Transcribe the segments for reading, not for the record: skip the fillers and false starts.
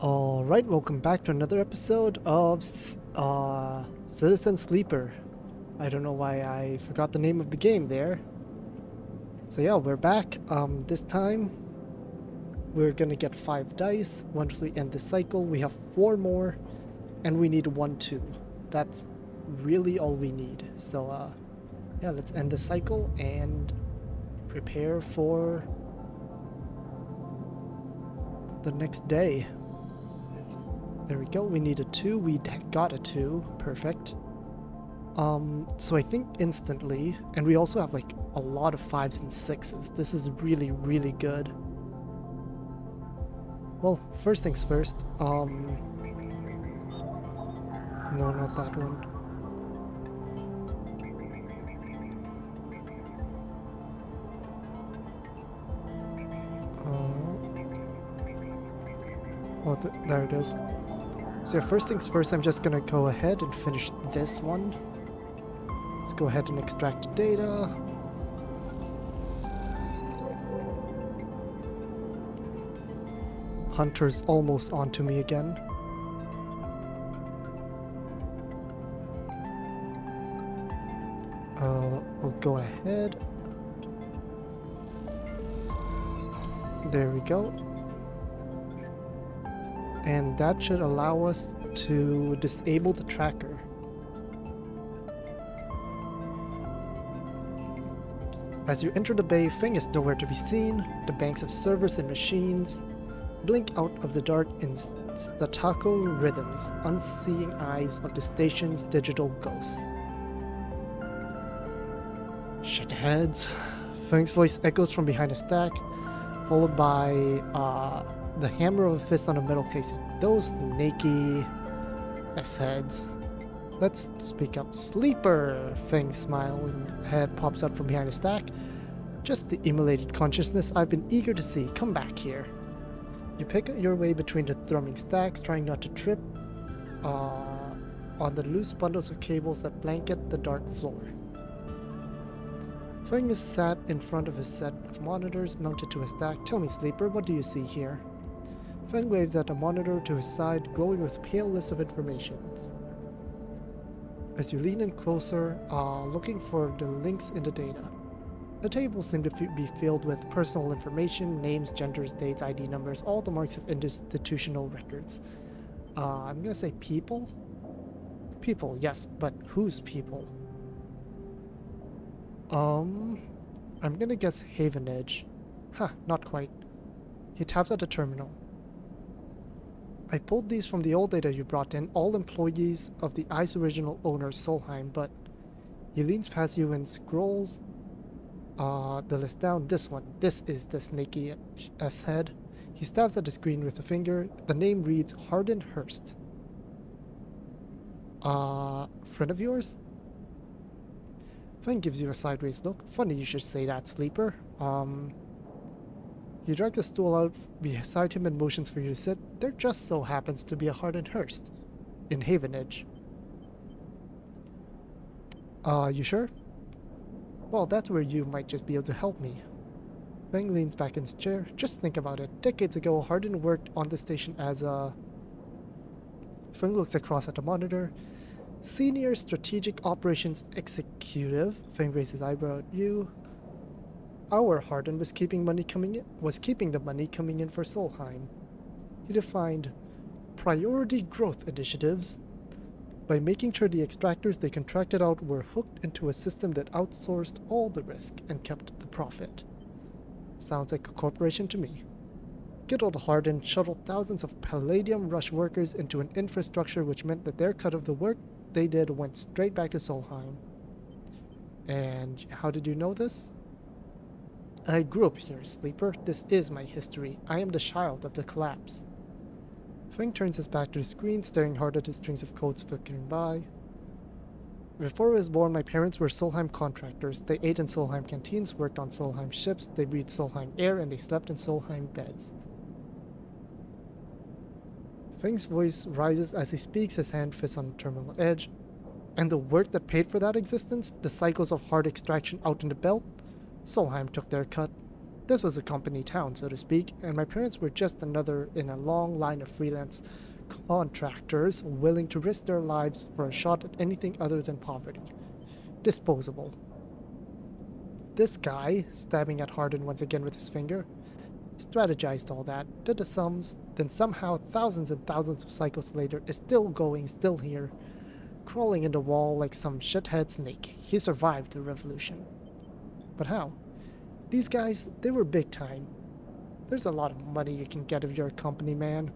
Alright, welcome back to another episode of Citizen Sleeper. I don't know why I forgot the name of the game there. So yeah, we're back. This time we're gonna get 5 dice. Once we end this cycle, we have 4 more, and we need 1, 2. That's really all we need. So yeah, let's end the cycle and prepare for the next day. There we go. We need a 2. We got a 2. Perfect. So I think instantly, and we also have like a lot of 5s and 6s. This is really, really good. Well, first things first. No, not that one. There it is. So first things first, I'm just gonna go ahead and finish this one. Let's go ahead and extract data. Hunter's almost onto me again. We'll go ahead. There we go. And that should allow us to disable the tracker. As you enter the bay, Feng is nowhere to be seen. The banks of servers and machines blink out of the dark in staccato rhythms, unseeing eyes of the station's digital ghosts. Shitheads. Feng's voice echoes from behind a stack, followed by the hammer of a fist on a metal casing. Those snaky S-heads. Let's speak up. Sleeper! Feng's smiling head pops out from behind a stack. Just the immolated consciousness I've been eager to see. Come back here. You pick your way between the thrumming stacks, trying not to trip on the loose bundles of cables that blanket the dark floor. Feng is sat in front of his set of monitors mounted to a stack. Tell me, Sleeper, what do you see here? Feng waves at a monitor to his side, glowing with a pale list of informations. As you lean in closer, looking for the links in the data. The tables seem to be filled with personal information, names, genders, dates, ID numbers, all the marks of institutional records. I'm gonna say people? People, yes, but whose people? I'm gonna guess Havenage. Huh, not quite. He taps at the terminal. I pulled these from the old data you brought in, all employees of the ICE original owner, Solheim, but he leans past you and scrolls the list down. This one. This is the snaky S-head. He stabs at the screen with a finger. The name reads Hardin Hurst. Friend of yours? Feng gives you a sideways look. Funny you should say that, Sleeper. He drags a stool out beside him and motions for you to sit. There just so happens to be a Hardin Hurst in Havenage. You sure? Well, that's where you might just be able to help me. Feng leans back in his chair. Just think about it. Decades ago, Hardin worked on the station as a... Feng looks across at the monitor. Senior Strategic Operations Executive. Feng raises his eyebrow at you. Our Hardin was keeping the money coming in for Solheim. He defined priority growth initiatives by making sure the extractors they contracted out were hooked into a system that outsourced all the risk and kept the profit. Sounds like a corporation to me. Good old Hardin shuttled thousands of Palladium Rush workers into an infrastructure which meant that their cut of the work they did went straight back to Solheim. And how did you know this? I grew up here, Sleeper. This is my history. I am the child of the collapse. Feng turns his back to the screen, staring hard at the strings of codes flickering by. Before I was born, my parents were Solheim contractors. They ate in Solheim canteens, worked on Solheim ships, they breathed Solheim air, and they slept in Solheim beds. Feng's voice rises as he speaks, his hand fists on the terminal edge. And the work that paid for that existence? The cycles of hard extraction out in the belt? Solheim took their cut. This was a company town, so to speak, and my parents were just another in a long line of freelance contractors willing to risk their lives for a shot at anything other than poverty. Disposable. This guy, stabbing at Hardin once again with his finger, strategized all that, did the sums, then somehow thousands and thousands of cycles later is still going, still here, crawling in the wall like some shithead snake. He survived the revolution. But how? These guys, they were big time. There's a lot of money you can get if you're a company man.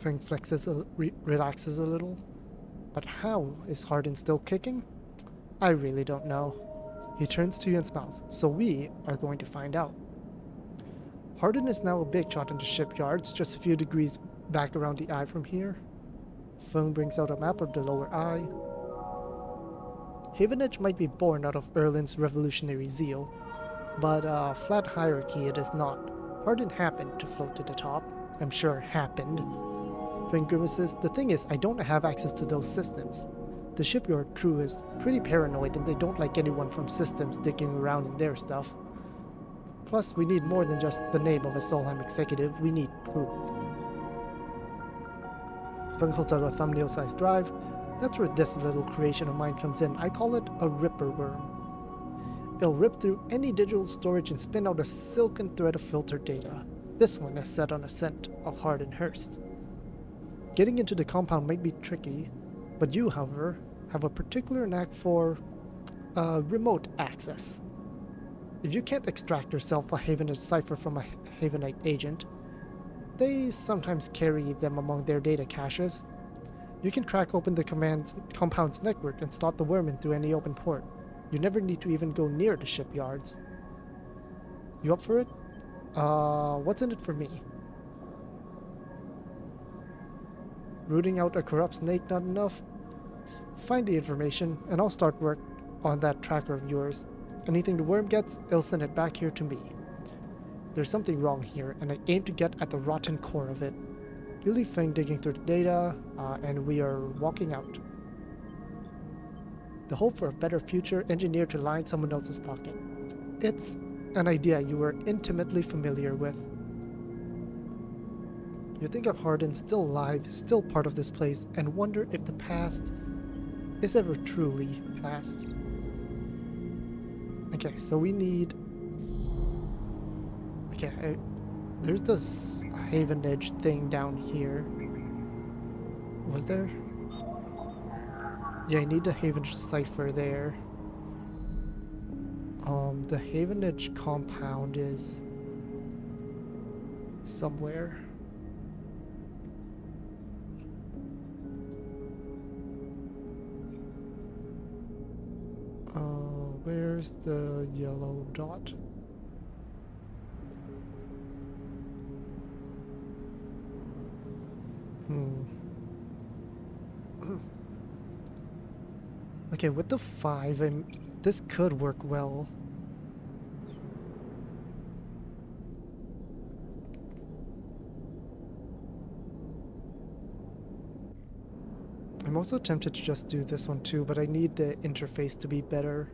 Feng relaxes a little. But how is Hardin still kicking? I really don't know. He turns to you and smiles. So we are going to find out. Hardin is now a big shot in the shipyards, just a few degrees back around the eye from here. Feng brings out a map of the lower eye. Havenage might be born out of Erlin's revolutionary zeal, but flat hierarchy it is not. Hardin happened to float to the top. I'm sure happened. Feng grimaces. The thing is, I don't have access to those systems. The shipyard crew is pretty paranoid and they don't like anyone from systems digging around in their stuff. Plus, we need more than just the name of a Solheim executive, we need proof. Feng holds out a thumbnail-sized drive. That's where this little creation of mine comes in. I call it a ripper worm. It'll rip through any digital storage and spin out a silken thread of filtered data. This one is set on a scent of Hardin Hurst. Getting into the compound might be tricky, but you, however, have a particular knack for remote access. If you can't extract yourself a Havenite cipher from a Havenite agent, they sometimes carry them among their data caches. You can crack open the compound's network and slot the worm in through any open port. You never need to even go near the shipyards. You up for it? What's in it for me? Rooting out a corrupt snake not enough? Find the information, and I'll start work on that tracker of yours. Anything the worm gets, it'll send it back here to me. There's something wrong here, and I aim to get at the rotten core of it. You leave Feng digging through the data, and we are walking out. The hope for a better future engineered to line someone else's pocket. It's an idea you were intimately familiar with. You think of Hardin still alive, still part of this place, and wonder if the past is ever truly past. Okay, so we need... Okay, there's this Haven Edge thing down here. Was there? Yeah, I need the Haven Edge cipher there. The Haven Edge compound is somewhere. Where's the yellow dot? Okay, with the 5, this could work well. I'm also tempted to just do this one too, but I need the interface to be better.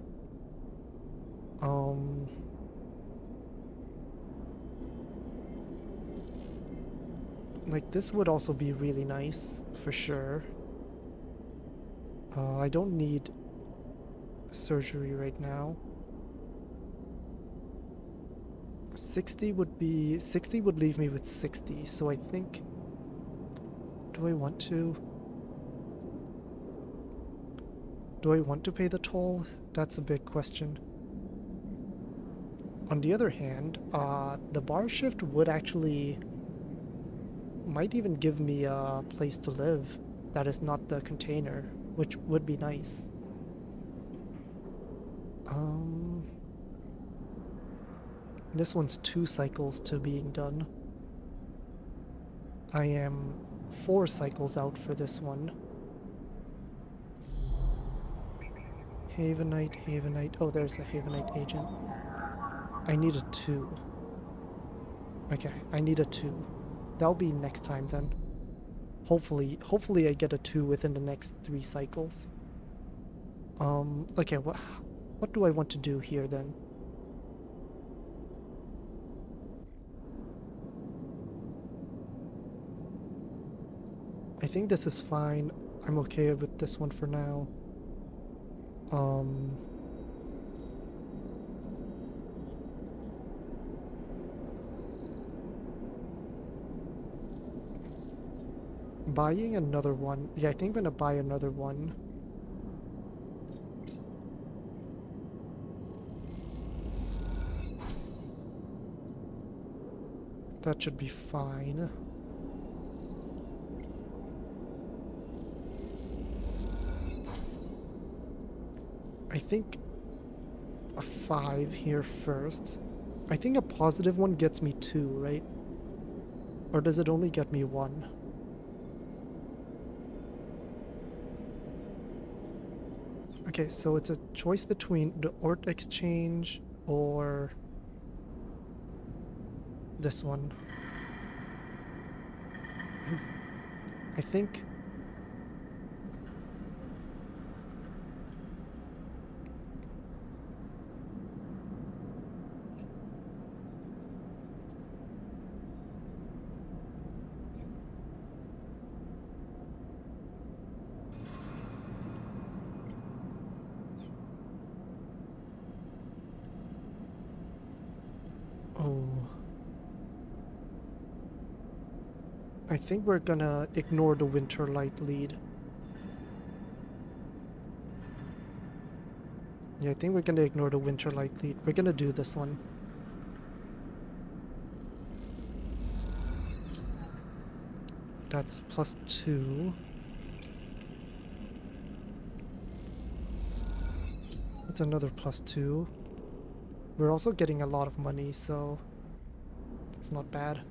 Like this would also be really nice, for sure. I don't need surgery right now. 60 would leave me with 60, so I think... Do I want to? Do I want to pay the toll? That's a big question. On the other hand, the bar shift would actually... might even give me a place to live that is not the container, which would be nice. This one's 2 cycles to being done. I am 4 cycles out for this one. Havenite. Oh, there's a Havenite agent. I need a 2. Okay, I need a 2. That'll be next time then. Hopefully I get a 2 within the next 3 cycles. Okay, what do I want to do here then? I think this is fine. I'm okay with this one for now. Buying another one. Yeah, I think I'm gonna buy another one. That should be fine. I think a 5 here first. I think a positive one gets me 2, right? Or does it only get me 1? Okay, so it's a choice between the Ort Exchange or this one. I think... Oh. I think we're gonna ignore the Winter Light lead. Yeah, I think we're gonna ignore the Winter Light lead. We're gonna do this one. That's +2. That's another +2. We're also getting a lot of money, so it's not bad.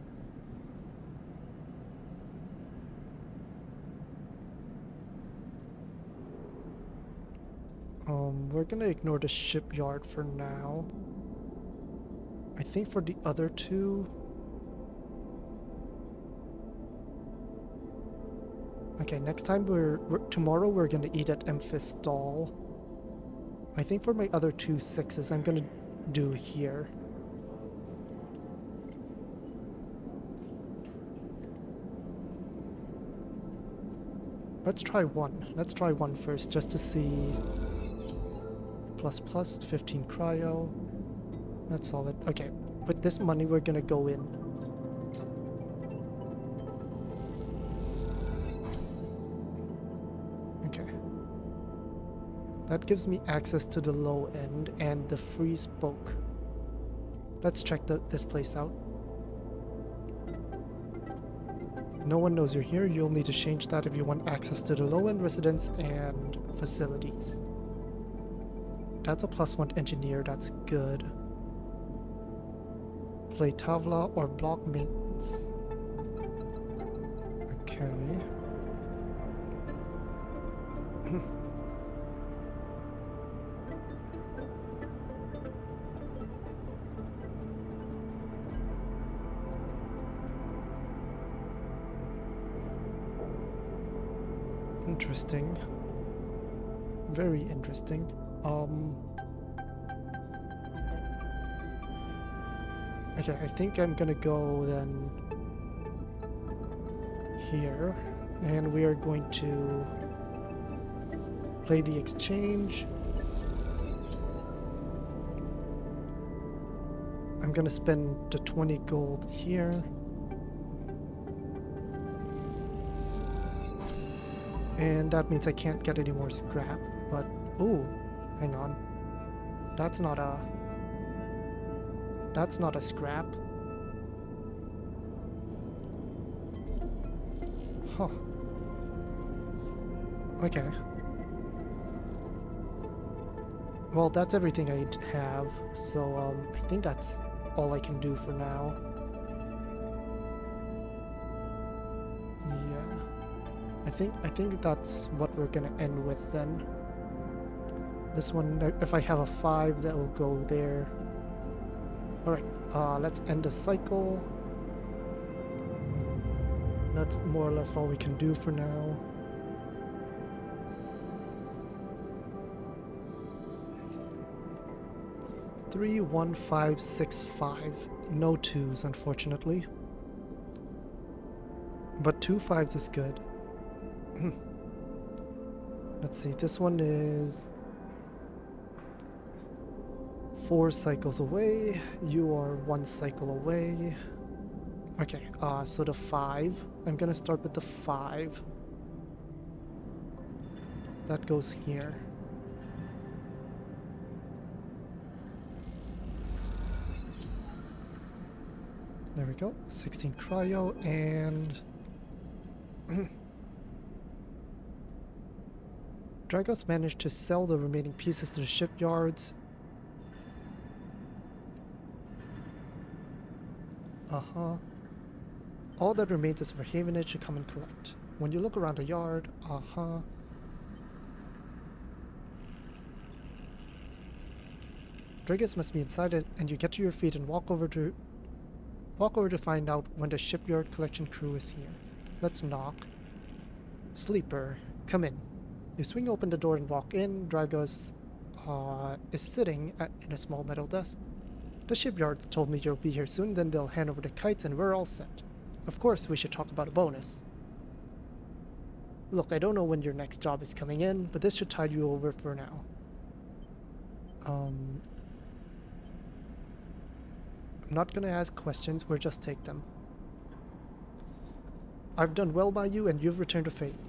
We're gonna ignore the shipyard for now. I think for the other two... Okay, next time tomorrow we're gonna eat at Emphis stall. I think for my other 2 6s I'm gonna do here. Let's try one. Let's try one first just to see. ++ 15 cryo. That's solid. Okay, with this money we're gonna go in. Okay. That gives me access to the low end and the free spoke. Let's check this place out. No one knows you're here. You'll need to change that if you want access to the low-end residence and facilities. That's a +1 engineer. That's good. Play Tala or block maintenance. Okay. Interesting. Very interesting. Okay, I think I'm gonna go then here, and we are going to play the exchange. I'm gonna spend the 20 gold here. And that means I can't get any more scrap, but oh, hang on. That's not a scrap. Huh. Okay. Well, that's everything I have, so I think that's all I can do for now. Yeah. I think that's what we're gonna end with then. This one, if I have a 5, that will go there. Alright, let's end the cycle. That's more or less all we can do for now. Three, 1, 5, 6, 5. No 2s, unfortunately. But 2 5s is good. Let's see, this one is 4 cycles away. You are 1 cycle away. Okay, so the 5. I'm gonna start with the 5. That goes here. There we go. 16 cryo and... Dragos managed to sell the remaining pieces to the shipyards. All that remains is for Havenage to come and collect. When you look around the yard, Dragos must be inside it, and you get to your feet and walk over to find out when the shipyard collection crew is here. Let's knock. Sleeper, come in. You swing open the door and walk in. Dragos is sitting in a small metal desk. The shipyard told me you'll be here soon, then they'll hand over the kites and we're all set. Of course, we should talk about a bonus. Look, I don't know when your next job is coming in, but this should tide you over for now. I'm not gonna ask questions, we'll just take them. I've done well by you and you've returned a favor.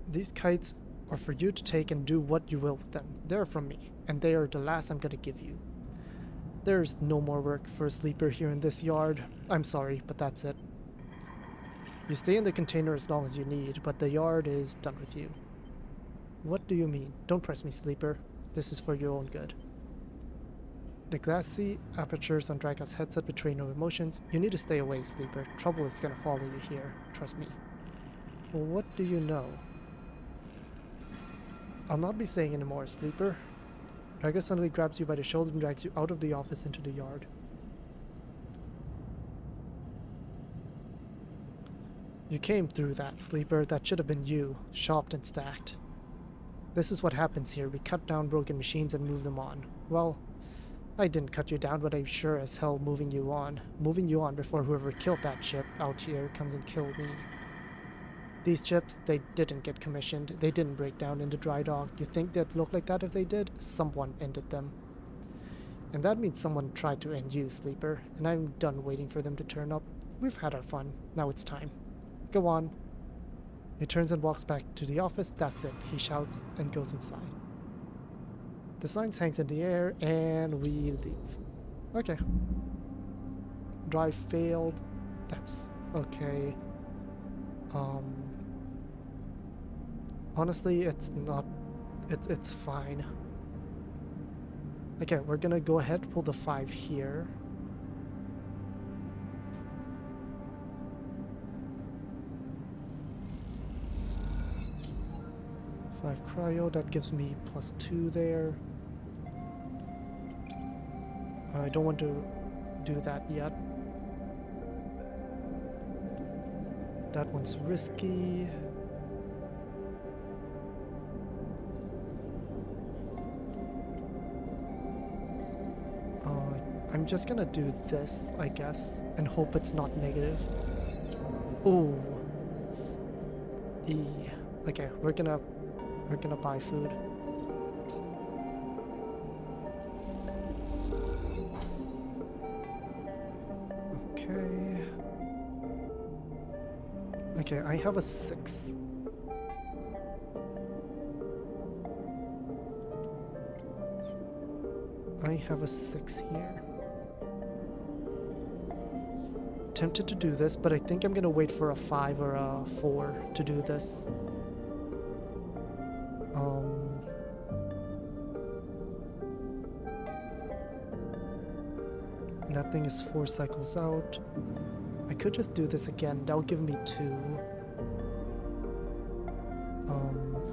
These kites are for you to take and do what you will with them. They're from me, and they are the last I'm gonna give you. There's no more work for a sleeper here in this yard. I'm sorry, but that's it. You stay in the container as long as you need, but the yard is done with you. What do you mean? Don't press me, sleeper. This is for your own good. The glassy apertures on Dragos' headset betray no emotions. You need to stay away, sleeper. Trouble is gonna follow you here. Trust me. Well, what do you know? I'll not be saying anymore, sleeper. Dragos suddenly grabs you by the shoulder and drags you out of the office into the yard. You came through that, sleeper. That should have been you, shopped and stacked. This is what happens here. We cut down broken machines and move them on. Well, I didn't cut you down, but I'm sure as hell moving you on. Moving you on before whoever killed that ship out here comes and kills me. These ships, they didn't get commissioned. They didn't break down into dry dock. You think they'd look like that if they did? Someone ended them. And that means someone tried to end you, sleeper. And I'm done waiting for them to turn up. We've had our fun. Now it's time. Go on. He turns and walks back to the office. That's it, he shouts and goes inside. The sign hangs in the air and we leave. Okay. Drive failed. That's okay. Honestly, it's not... It's fine. Okay, we're gonna go ahead, pull the 5 here. Five cryo, that gives me +2 there. I don't want to do that yet. That one's risky. I'm just gonna do this, I guess, and hope it's not negative. Ooh. E. Okay, we're gonna buy food. Okay. Okay, I have a 6. I have a 6 here. Tempted to do this, but I think I'm gonna wait for a 5 or a 4 to do this. That thing is 4 cycles out. I could just do this again. That'll give me 2.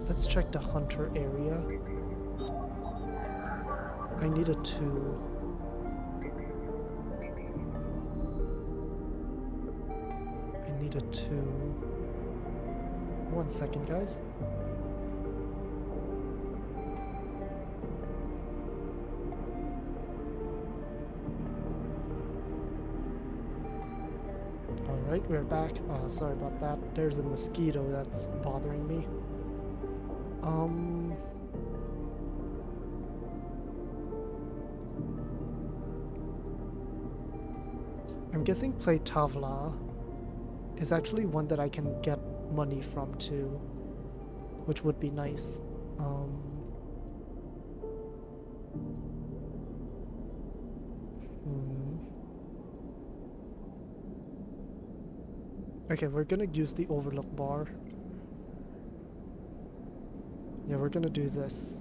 Let's check the hunter area. I need a 2. I need a 2. 1 second, guys. Alright, we're back. Sorry about that. There's a mosquito that's bothering me. I'm guessing play Tala is actually one that I can get money from too, which would be nice. Okay, we're gonna use the overlook bar. Yeah, we're gonna do this.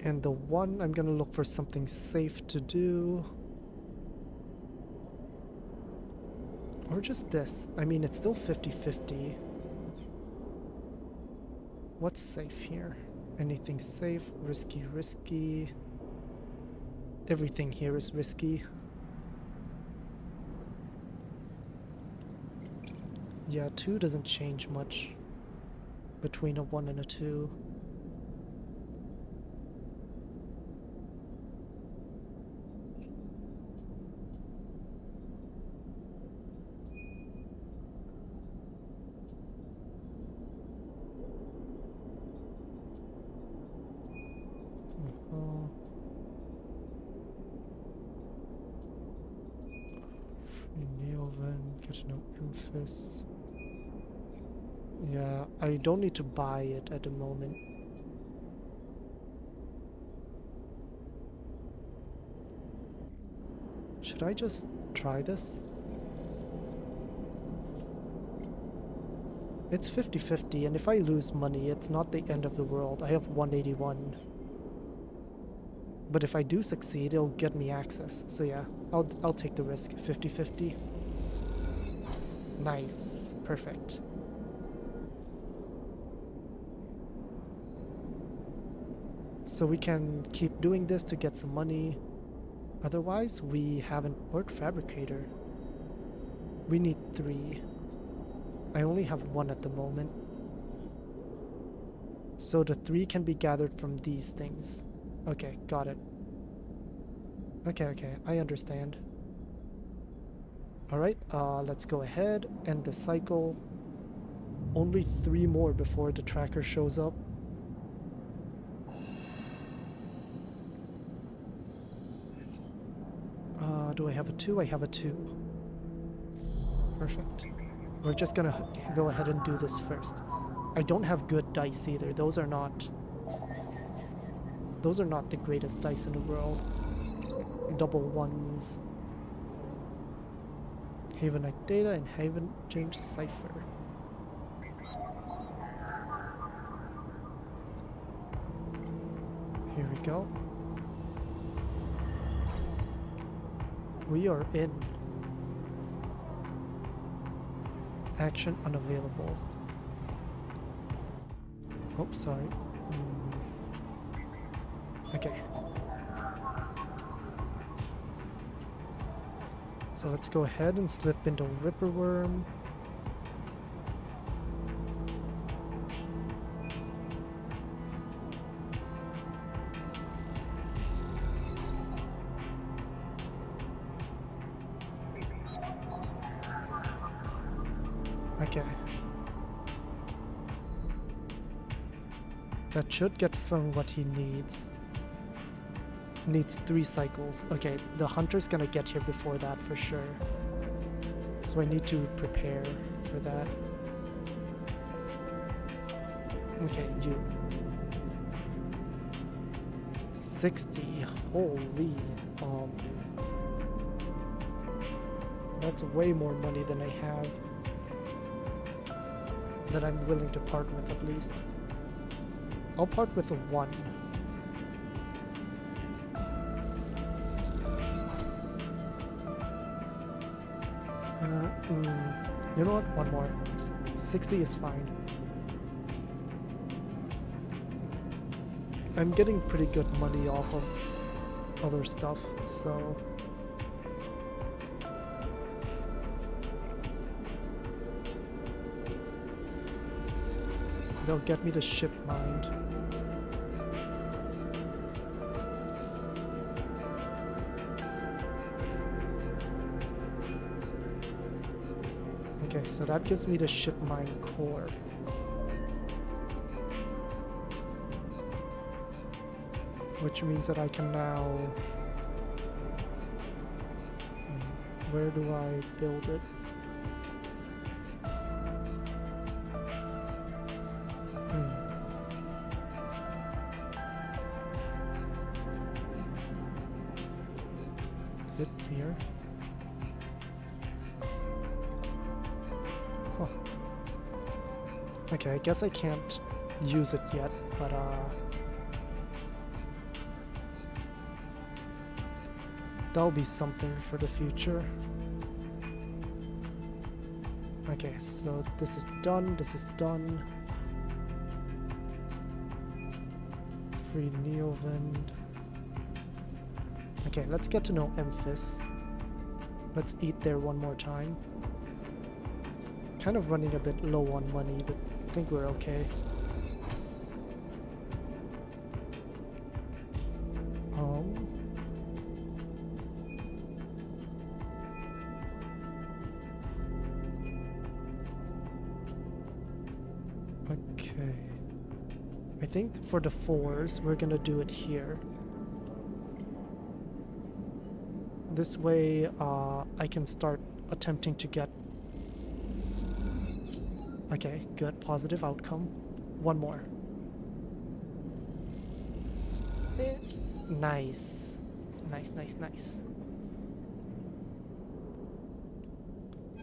And the one, I'm gonna look for something safe to do. Or just this. I mean, it's still 50-50. What's safe here? Anything safe? Risky, risky. Everything here is risky. Yeah, 2 doesn't change much between a 1 and a 2. Get to know Emphis. Yeah, I don't need to buy it at the moment. Should I just try this? It's 50-50, and if I lose money, it's not the end of the world. I have 181. But if I do succeed, it'll get me access. So yeah, I'll take the risk. 50-50. Nice. Perfect. So we can keep doing this to get some money. Otherwise, we have an art fabricator. We need 3. I only have 1 at the moment. So the 3 can be gathered from these things. Okay, got it. Okay, I understand. Alright, let's go ahead, end the cycle. Only 3 more before the tracker shows up. Do I have a 2? I have a 2. Perfect. We're just gonna go ahead and do this first. I don't have good dice either. Those are not the greatest dice in the world. Double 1s. Havenite Data and Haven Change Cipher. Here we go. We are in. Action unavailable. Oh, sorry. Okay. So let's go ahead and slip into Ripperworm. Okay. That should get Feng what he needs. Needs 3 cycles. Okay, the hunter's gonna get here before that for sure. So I need to prepare for that. Okay, you. 60. Holy. That's way more money than I have. That I'm willing to part with at least. I'll part with a 1. You know what? 1 more. 60 is fine. I'm getting pretty good money off of other stuff, so... They'll get me to ship mind. So that gives me the ship mine core. Which means that I can now... Where do I build it? Is it here? Huh. Okay, I guess I can't use it yet, but that'll be something for the future. Okay, so this is done, this is done. Free Neovind. Okay, let's get to know Emphis. Let's eat there one more time. Kind of running a bit low on money, but I think we're okay. Okay. I think for the 4s, we're gonna do it here. This way, I can start attempting to get... Okay, good, positive outcome. One more. Nice. Nice, nice, nice.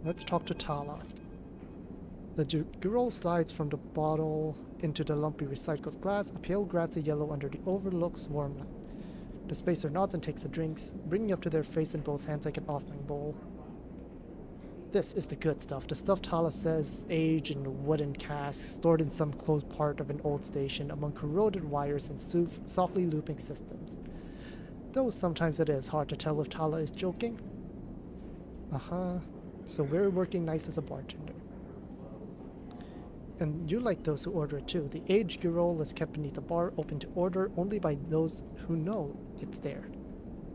Let's talk to Tala. The girl slides from the bottle into the lumpy recycled glass, a pale grassy yellow under the overlook's warm light. The spacer nods and takes the drinks, bringing up to their face in both hands like an offering bowl. This is the good stuff. The stuff Tala says aged in wooden casks, stored in some closed part of an old station among corroded wires and softly looping systems. Though sometimes it is hard to tell if Tala is joking. Uh-huh. So we're working nice as a bartender. And you like those who order it too. The aged girl is kept beneath the bar, open to order only by those who know it's there.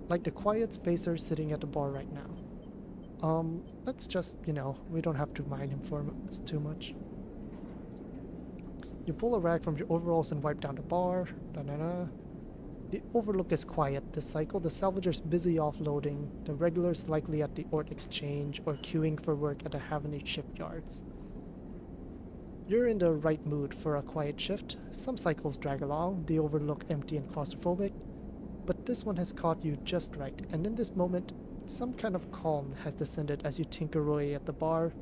Like the quiet spacer sitting at the bar right now. Let's just, you know, we don't have to mind him for too much. You pull a rag from your overalls and wipe down the bar. Da-da-da. The overlook is quiet this cycle. The salvagers busy offloading. The regulars likely at the Ort Exchange or queuing for work at the Havanite shipyards. You're in the right mood for a quiet shift. Some cycles drag along, the overlook empty and claustrophobic, but this one has caught you just right, and in this moment, some kind of calm has descended as you tinker away at the bar,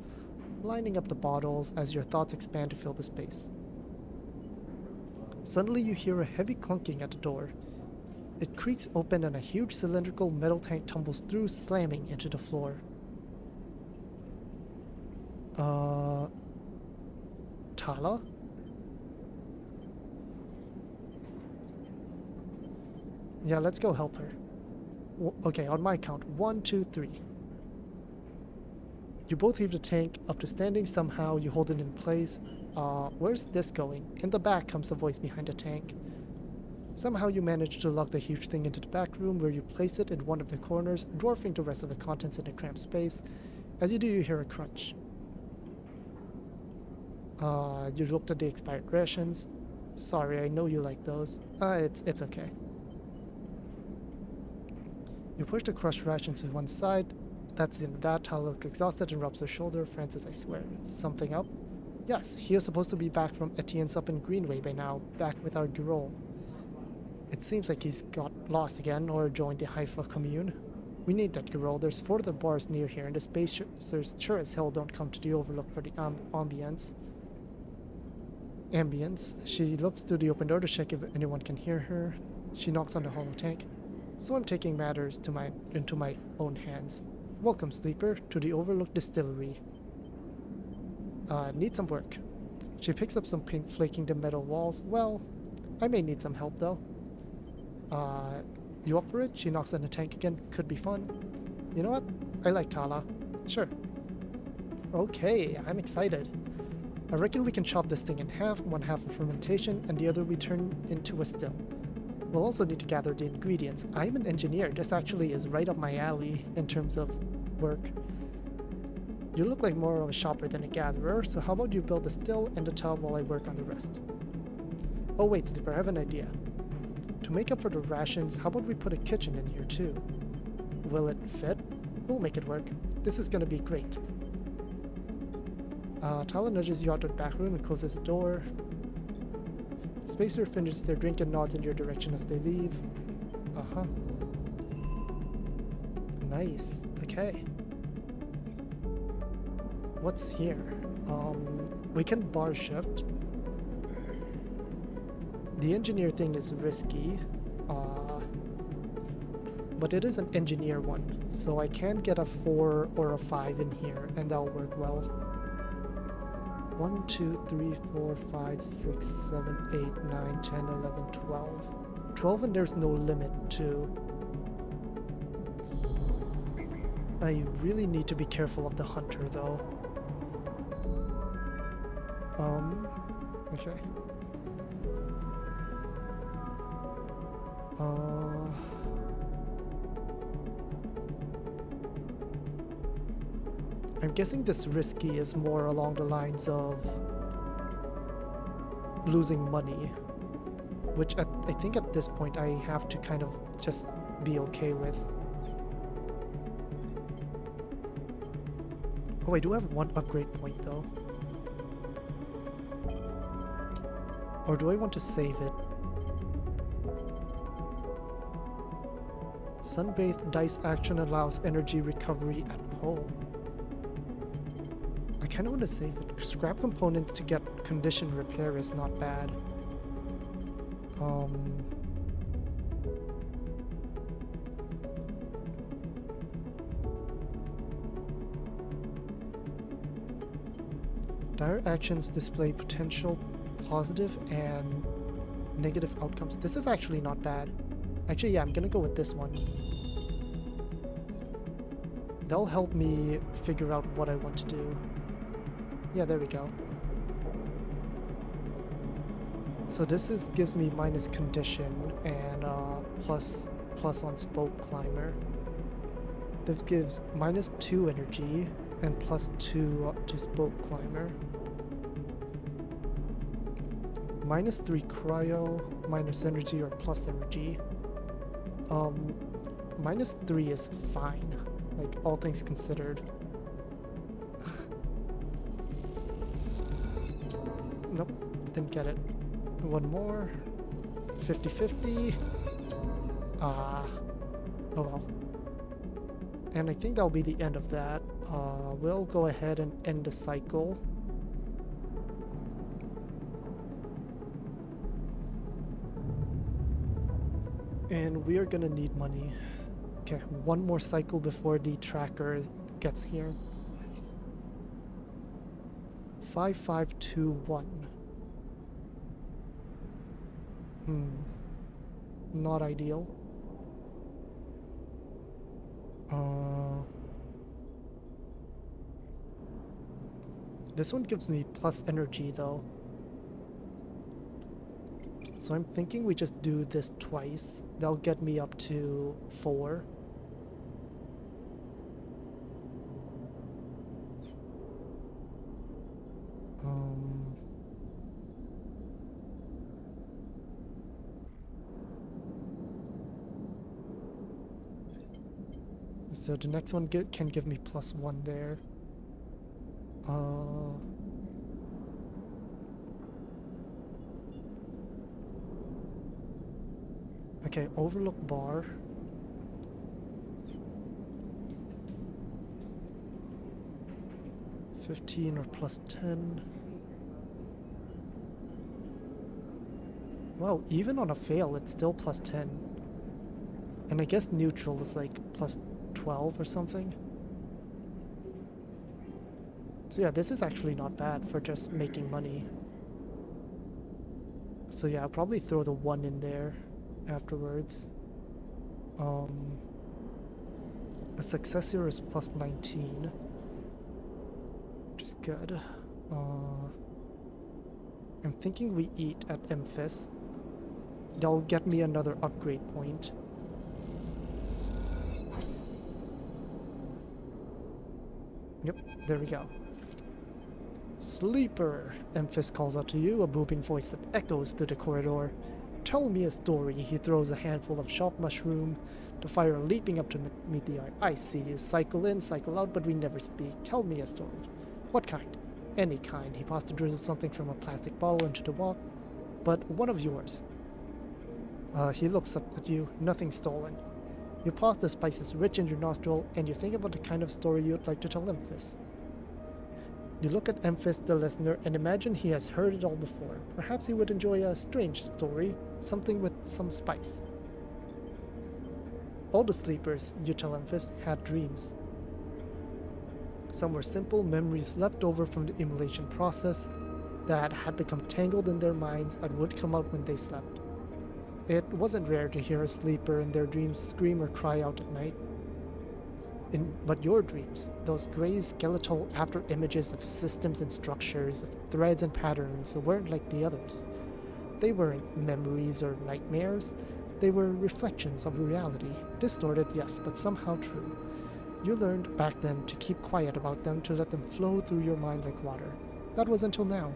lining up the bottles as your thoughts expand to fill the space. Suddenly you hear a heavy clunking at the door. It creaks open and a huge cylindrical metal tank tumbles through, slamming into the floor. Tala? Yeah, let's go help her. Okay, on my count. 1, 2, 3. You both heave the tank up to standing. Somehow you hold it in place. Where's this going? In the back comes the voice behind the tank. Somehow you manage to lug the huge thing into the back room where you place it in one of the corners, dwarfing the rest of the contents in a cramped space. As you do, you hear a crunch. You looked at the expired rations. Sorry, I know you like those. It's okay. You push the crushed rations to one side. That's the end of that. Tala looks exhausted and rubs her shoulder. Francis, I swear. Something up? Yes, he is supposed to be back from Etienne's up in Greenway by now, back with our girl. It seems like he's got lost again or joined the Haifa commune. We need that girl. There's 4 other bars near here, and the spacers sure as hell don't come to the overlook for the ambience. She looks through the open door to check if anyone can hear her. She knocks on the hollow tank. So I'm taking matters into my own hands. Welcome, sleeper, to the Overlook Distillery. Need some work. She picks up some paint flaking the metal walls. Well, I may need some help though. You up for it? She knocks on the tank again. Could be fun. You know what? I like Tala. Sure. Okay, I'm excited. I reckon we can chop this thing in half, one half for fermentation, and the other we turn into a still. We'll also need to gather the ingredients. I'm an engineer. This actually is right up my alley in terms of work. You look like more of a shopper than a gatherer, so how about you build a still and a tub while I work on the rest? Oh wait, Sleeper, I have an idea. To make up for the rations, how about we put a kitchen in here too? Will it fit? We'll make it work. This is gonna be great. Tala nudges you out to the back room and closes the door. Spacer finishes their drink and nods in your direction as they leave. Uh-huh. Nice. Okay. What's here? We can bar shift. The engineer thing is risky. But it is an engineer one, so I can get a 4 or a 5 in here, and that'll work well. 1, 2, 3, 4, 5, 6, 7, 8, 9, 10, 11, 12. 12 and there's no limit to. I really need to be careful of the hunter though. Okay. I'm guessing this risky is more along the lines of losing money, which I think at this point I have to kind of just be okay with. Oh, I do have one upgrade point though. Or do I want to save it? Sunbathe dice action allows energy recovery at home. I kind of want to save it. Scrap components to get condition repair is not bad. Dire actions display potential positive and negative outcomes. This is actually not bad. Actually, yeah, I'm gonna go with this one. That'll help me figure out what I want to do. Yeah, there we go. So this gives me minus condition and plus on spoke climber. This gives minus 2 energy and plus 2 to spoke climber. Minus 3 cryo, minus energy or plus energy. Minus 3 is fine, like all things considered. Nope, didn't get it. One more. 50-50. Oh well. And I think that'll be the end of that. We'll go ahead and end the cycle. And we are gonna need money. Okay, one more cycle before the tracker gets here. 5521. Not ideal. This one gives me plus energy though. So I'm thinking we just do this twice. That'll get me up to 4. So the next one can give me plus 1 there. Okay, overlook bar. $15 or plus 10. Wow, even on a fail, it's still plus 10. And I guess neutral is like plus 12 or something. So yeah, this is actually not bad for just making money. So yeah, I'll probably throw the 1 in there afterwards. A success here is plus 19, which is good. I'm thinking we eat at Emphis. That'll get me another upgrade point. Yep, there we go. Sleeper, Emphis calls out to you, a booming voice that echoes through the corridor. Tell me a story. He throws a handful of sharp mushroom, the fire leaping up to meet the eye. I see you. Cycle in, cycle out, but we never speak. Tell me a story. What kind? Any kind. He paused to drizzle something from a plastic bottle into the wok. But one of yours. He looks up at you. Nothing stolen. You pause, the spices rich in your nostril, and you think about the kind of story you'd like to tell Emphis. You look at Emphis, the listener, and imagine he has heard it all before. Perhaps he would enjoy a strange story, something with some spice. All the sleepers, you tell Emphis, had dreams. Some were simple memories left over from the immolation process that had become tangled in their minds and would come out when they slept. It wasn't rare to hear a sleeper in their dreams scream or cry out at night. But your dreams, those gray skeletal after images of systems and structures, of threads and patterns, weren't like the others. They weren't memories or nightmares. They were reflections of reality, distorted, yes, but somehow true. You learned back then to keep quiet about them, to let them flow through your mind like water. That was until now,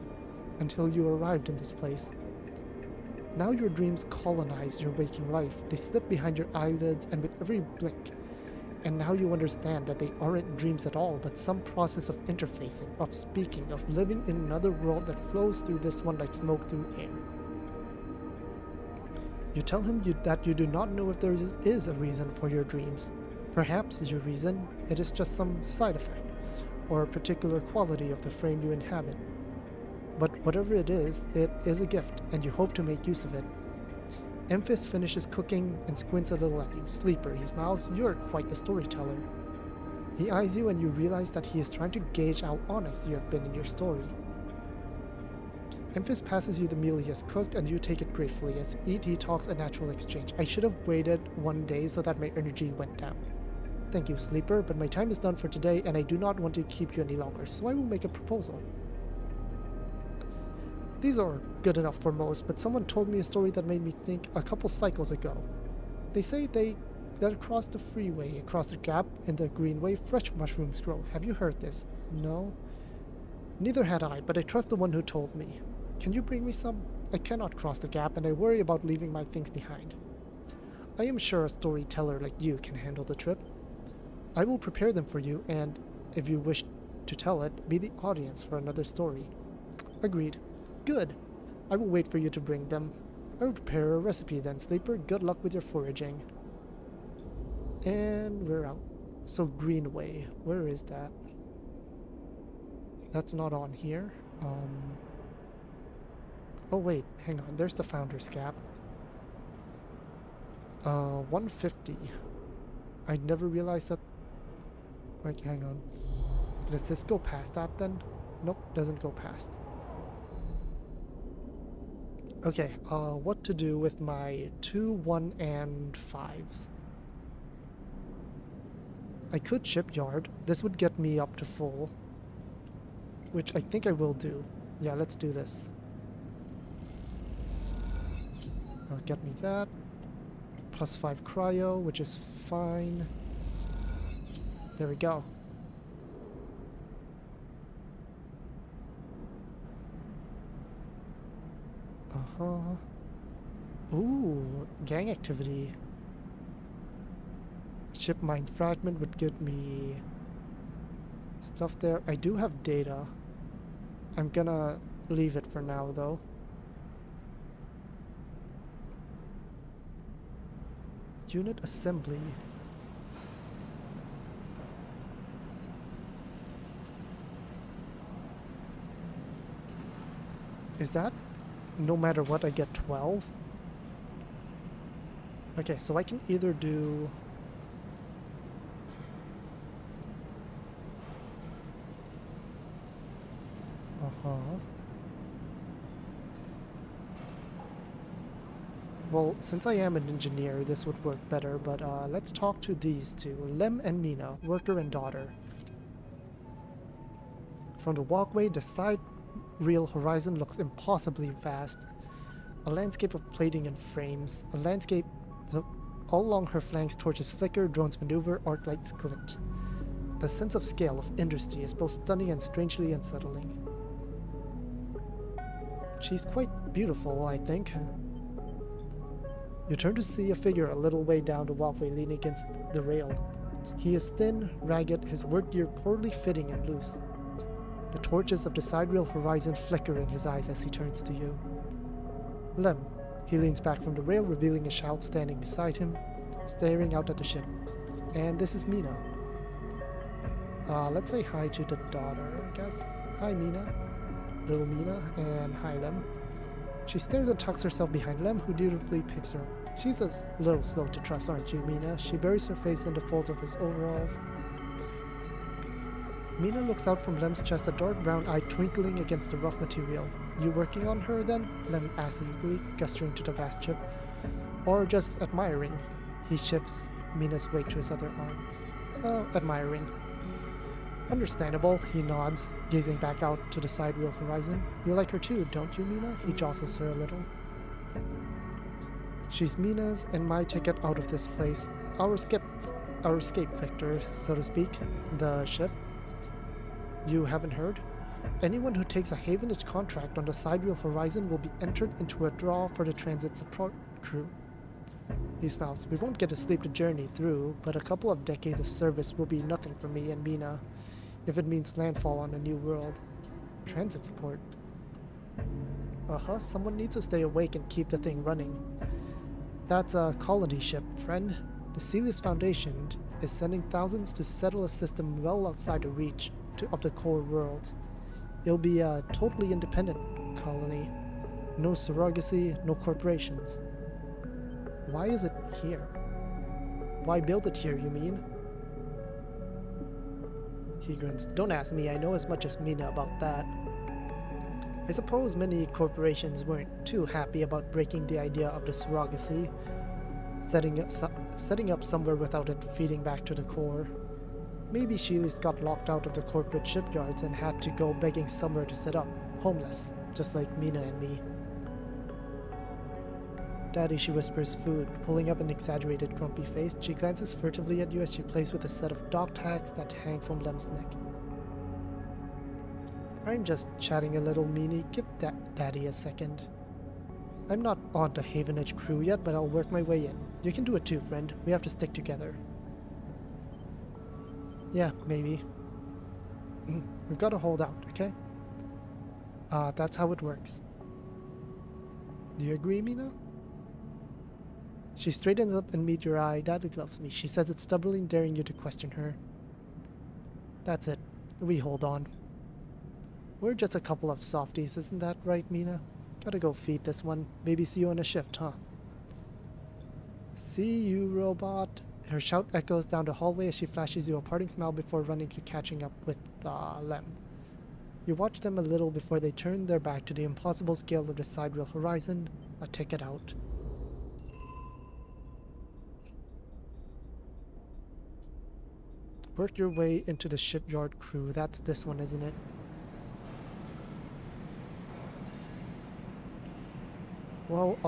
until you arrived in this place. Now your dreams colonize your waking life. They slip behind your eyelids and with every blink. And now you understand that they aren't dreams at all, but some process of interfacing, of speaking, of living in another world that flows through this one like smoke through air. You tell him that you do not know if there is a reason for your dreams. Perhaps your reason, it is just some side effect, or a particular quality of the frame you inhabit. But whatever it is a gift, and you hope to make use of it. Emphis finishes cooking and squints a little at you. Sleeper, he smiles. You're quite the storyteller. He eyes you and you realize that he is trying to gauge how honest you have been in your story. Emphis passes you the meal he has cooked and you take it gratefully. As you eat, he talks a natural exchange. I should have waited one day so that my energy went down. Thank you, Sleeper, but my time is done for today and I do not want to keep you any longer, so I will make a proposal. These are good enough for most, but someone told me a story that made me think a couple cycles ago. They say that across the freeway, across the gap in the Greenway, fresh mushrooms grow. Have you heard this? No? Neither had I, but I trust the one who told me. Can you bring me some? I cannot cross the gap, and I worry about leaving my things behind. I am sure a storyteller like you can handle the trip. I will prepare them for you, and, if you wish to tell it, be the audience for another story. Agreed. Good. I will wait for you to bring them. I will prepare a recipe then, Sleeper. Good luck with your foraging. And we're out. So Greenway, where is that? That's not on here. Oh wait, hang on. There's the Founder's Gap. 150. I never realized that. Wait, hang on. Does this go past that then? Nope, doesn't go past. Okay, what to do with my 2, 1, and 5s? I could shipyard. This would get me up to full, which I think I will do. Yeah, let's do this. That'll get me that. +5 cryo, which is fine. There we go. Ooh, gang activity. Ship mine fragment would get me stuff there. I do have data. I'm gonna leave it for now though. Unit assembly. Is that no matter what I get 12? Okay, so I can either do well, since I am an engineer, this would work better, but let's talk to these two, Lem and Mina, worker and daughter. From the walkway, the side real horizon looks impossibly vast. A landscape of plating and frames, a landscape all along her flanks, torches flicker, drones maneuver, arc lights glint. The sense of scale of industry is both stunning and strangely unsettling. She's quite beautiful, I think. You turn to see a figure a little way down the walkway leaning against the rail. He is thin, ragged, his work gear poorly fitting and loose. The torches of the sidereal horizon flicker in his eyes as he turns to you. Lem. He leans back from the rail, revealing a child standing beside him, staring out at the ship. And this is Mina. Let's say hi to the daughter, I guess. Hi, Mina. Little Mina, and hi, Lem. She stares and tucks herself behind Lem, who dutifully picks her up. She's a little slow to trust, aren't you, Mina? She buries her face in the folds of his overalls. Mina looks out from Lem's chest, a dark brown eye twinkling against the rough material. You working on her, then? Lem asks eagerly, gesturing to the vast chip. Or just admiring? He shifts Mina's weight to his other arm. Admiring. Understandable, he nods, gazing back out to the sidereal horizon. You like her too, don't you, Mina? He jostles her a little. She's Mina's and my ticket out of this place. Our escape vector, so to speak. The ship. You haven't heard? Anyone who takes a Havenage contract on the sidereal horizon will be entered into a draw for the transit support crew. He smiles. We won't get to sleep the journey through, but a couple of decades of service will be nothing for me and Mina, if it means landfall on a new world. Transit support. Someone needs to stay awake and keep the thing running. That's a colony ship, friend. The Celius Foundation is sending thousands to settle a system well outside the reach of the core worlds. It'll be a totally independent colony. No surrogacy, no corporations. Why is it here? Why build it here, you mean? He grins. Don't ask me, I know as much as Mina about that. I suppose many corporations weren't too happy about breaking the idea of the surrogacy, setting up somewhere without it feeding back to the core. Maybe Sheely's got locked out of the corporate shipyards and had to go begging somewhere to set up, homeless, just like Mina and me. Daddy, she whispers food, pulling up an exaggerated grumpy face. She glances furtively at you as she plays with a set of dog tags that hang from Lem's neck. I'm just chatting a little, Meanie. Give Daddy a second. I'm not on the Havenage crew yet, but I'll work my way in. You can do it too, friend. We have to stick together. Yeah, maybe. We've got to hold out, okay? That's how it works. Do you agree, Mina? She straightens up and meets your eye. Daddy loves me. She says it stubbornly, daring you to question her. That's it. We hold on. We're just a couple of softies, isn't that right, Mina? Gotta go feed this one. Maybe see you on a shift, huh? See you, robot. Her shout echoes down the hallway as she flashes you a parting smile before running to catching up with Lem. You watch them a little before they turn their back to the impossible scale of the sidereal horizon, a ticket out. Work your way into the shipyard crew. That's this one, isn't it? Well,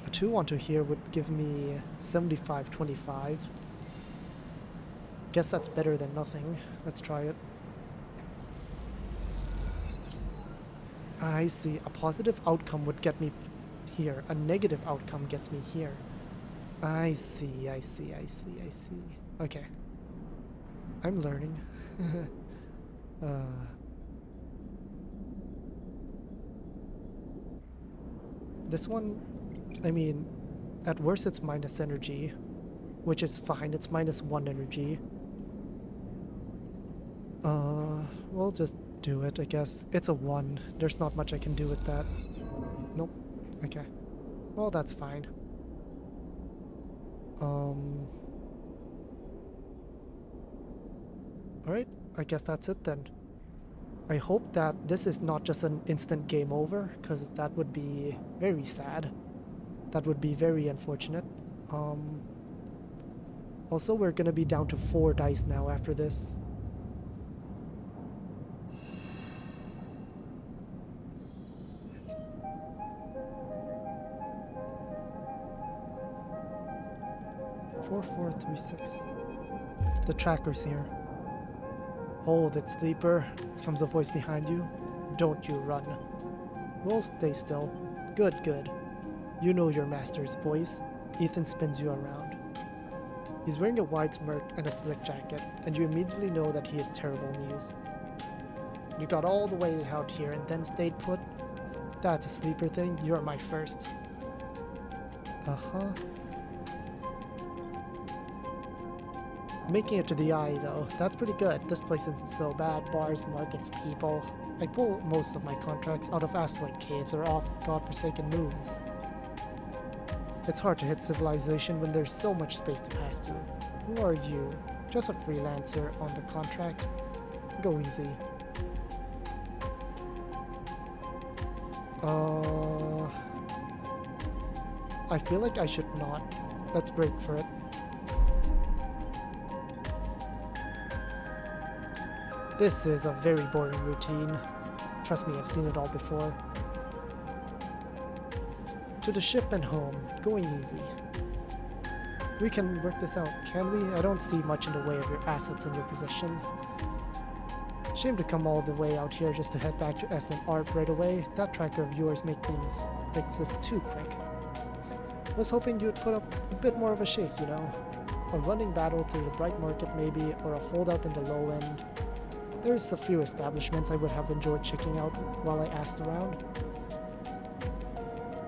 a 2 onto here would give me 75-25. Guess that's better than nothing. Let's try it. I see. A positive outcome would get me here. A negative outcome gets me here. I see. Okay. I'm learning. This one, I mean, at worst it's minus energy, which is fine. It's -1 energy. We'll just do it, I guess. It's a 1. There's not much I can do with that. Nope. Okay. Well, that's fine. Alright, I guess that's it then. I hope that this is not just an instant game over, because that would be very sad. That would be very unfortunate. Also, we're gonna be down to 4 dice now after this. Four, 4, 3, 6. The tracker's here. Hold it, sleeper, comes a voice behind you. Don't you run. Well, stay still. Good, good. You know your master's voice. Ethan spins you around. He's wearing a wide smirk and a slick jacket, and you immediately know that he is terrible news. You got all the way out here and then stayed put? That's a sleeper thing. You're my first. Uh-huh. Making it to the eye, though. That's pretty good. This place isn't so bad. Bars, markets, people. I pull most of my contracts out of asteroid caves or off godforsaken moons. It's hard to hit civilization when there's so much space to pass through. Who are you? Just a freelancer on the contract? Go easy. I feel like I should not. Let's break for it. This is a very boring routine. Trust me, I've seen it all before. To the ship and home. Going easy. We can work this out, can we? I don't see much in the way of your assets and your possessions. Shame to come all the way out here just to head back to SNR right away. That tracker of yours makes this too quick. Was hoping you'd put up a bit more of a chase, you know. A running battle through the bright market maybe, or a holdout in the low end. There's a few establishments I would have enjoyed checking out while I asked around.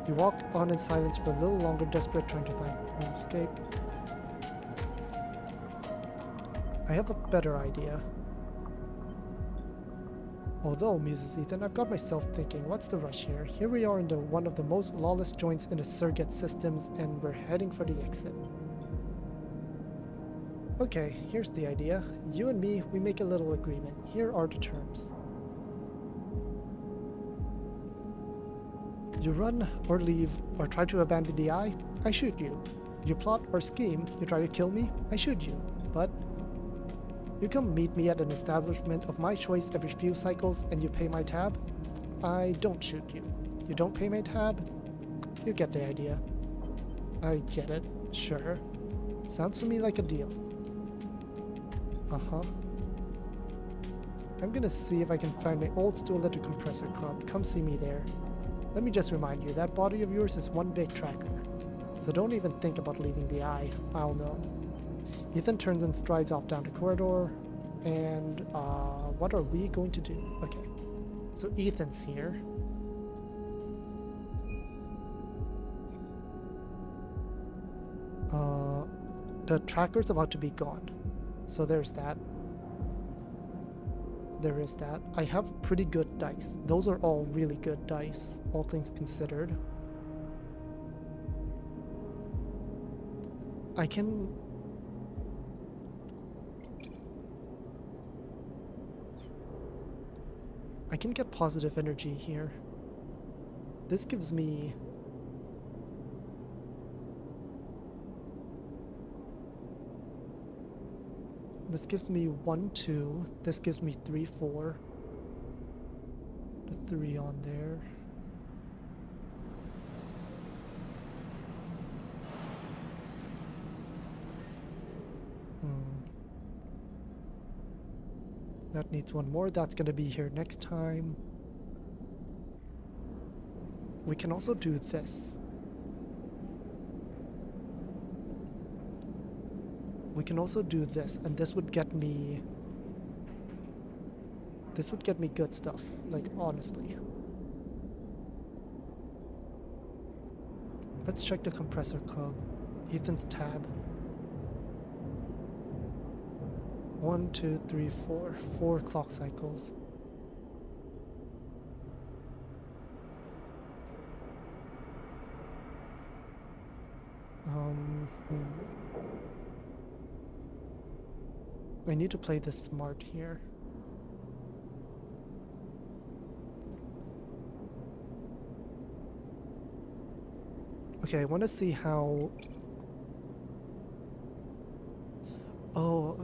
You walk on in silence for a little longer, desperate, trying to find an escape. I have a better idea. Although, muses Ethan, I've got myself thinking, what's the rush here? Here we are in one of the most lawless joints in the Surget systems, and we're heading for the exit. Okay, here's the idea. You and me, we make a little agreement. Here are the terms. You run or leave or try to abandon the eye, I shoot you. You plot or scheme, you try to kill me, I shoot you. But you come meet me at an establishment of my choice every few cycles and you pay my tab, I don't shoot you. You don't pay my tab, you get the idea. I get it, sure. Sounds to me like a deal. Uh-huh. I'm gonna see if I can find my old stool at the compressor club. Come see me there. Let me just remind you, that body of yours is one big tracker. So don't even think about leaving the eye. I'll know. Ethan turns and strides off down the corridor. And, what are we going to do? Okay. So Ethan's here. The tracker's about to be gone. So there's that. There is that. I have pretty good dice. Those are all really good dice, all things considered. I can get positive energy here. This gives me This gives me 1, 2. This gives me 3, 4. The 3 on there. That needs 1 more. That's gonna be here next time. We can also do this. We can also do this, and this would get me... This would get me good stuff, like, honestly. Let's check the compressor club. Ethan's tab. 1, 2, 3, 4. 4 clock cycles. I need to play this smart here. Okay, I want to see how... Oh...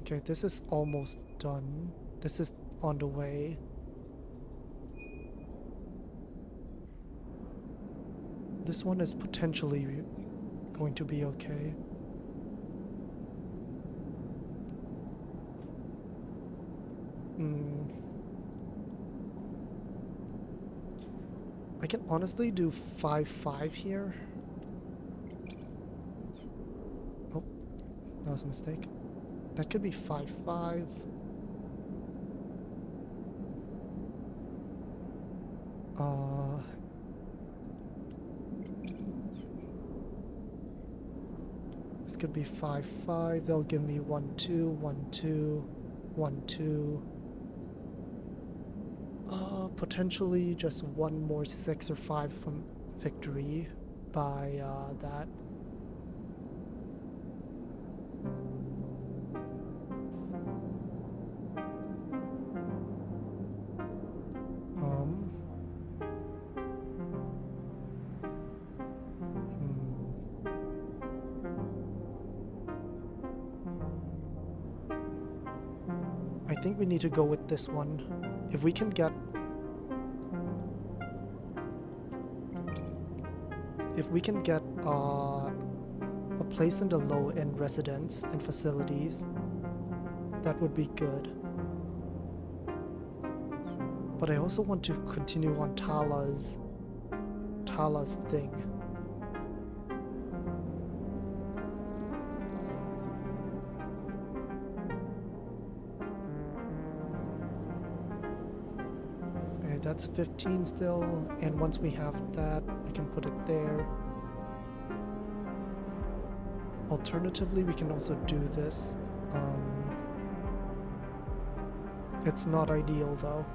Okay, this is almost done. This is on the way. this one is potentially going to be okay. I can honestly do 5-5 here. Oh, that was a mistake. That could be 5-5. This could be 5-5. They'll give me 1-2, 1-2, 1-2. Potentially just one more 6 or 5 from victory by that. I think we need to go with this one. If we can get a place in the low-end residence and facilities, that would be good. But I also want to continue on Tala's thing. Okay, that's 15 still, and once we have that, we can put it there. Alternatively, we can also do this. It's not ideal though.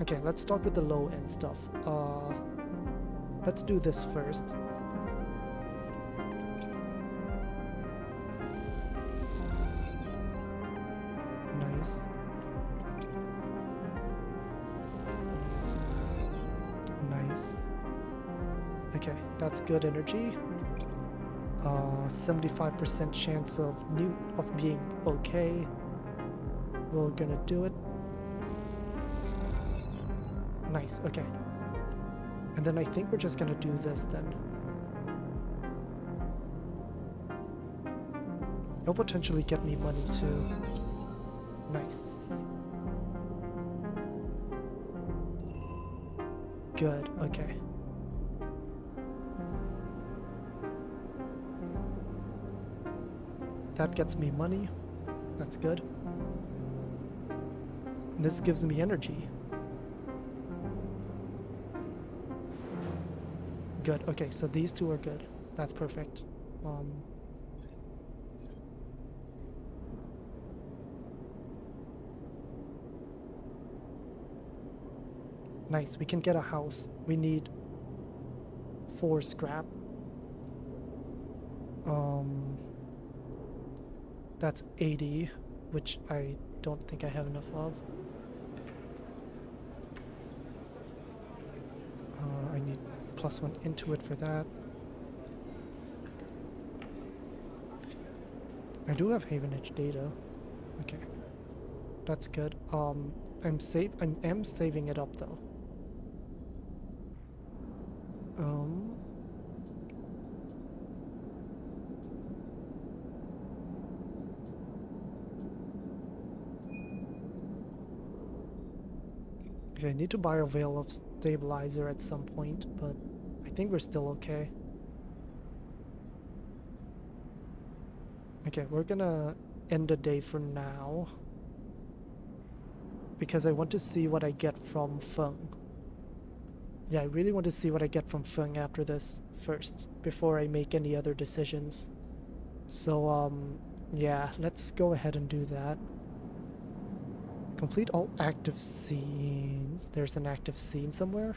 Okay, let's start with the low-end stuff. Let's do this first. Nice. Nice. Okay, that's good energy. 75% chance of being okay. We're gonna do it. Nice, okay. And then I think we're just gonna do this then. It'll potentially get me money too. Nice. Good, okay. That gets me money. That's good. This gives me energy. Good. Okay, so these two are good. That's perfect. Nice. We can get a house. We need 4 scrap. That's 80, which I don't think I have enough of. I need +1 into it for that. I do have Haven Edge data. Okay. That's good. I am saving it up though. Okay, I need to buy a Veil of Stabilizer at some point, but I think we're still okay. Okay, we're gonna end the day for now, because I want to see what I get from Feng. Yeah, I really want to see what I get from Feng after this first, before I make any other decisions. So, yeah, let's go ahead and do that. Complete all active scenes. There's an active scene somewhere.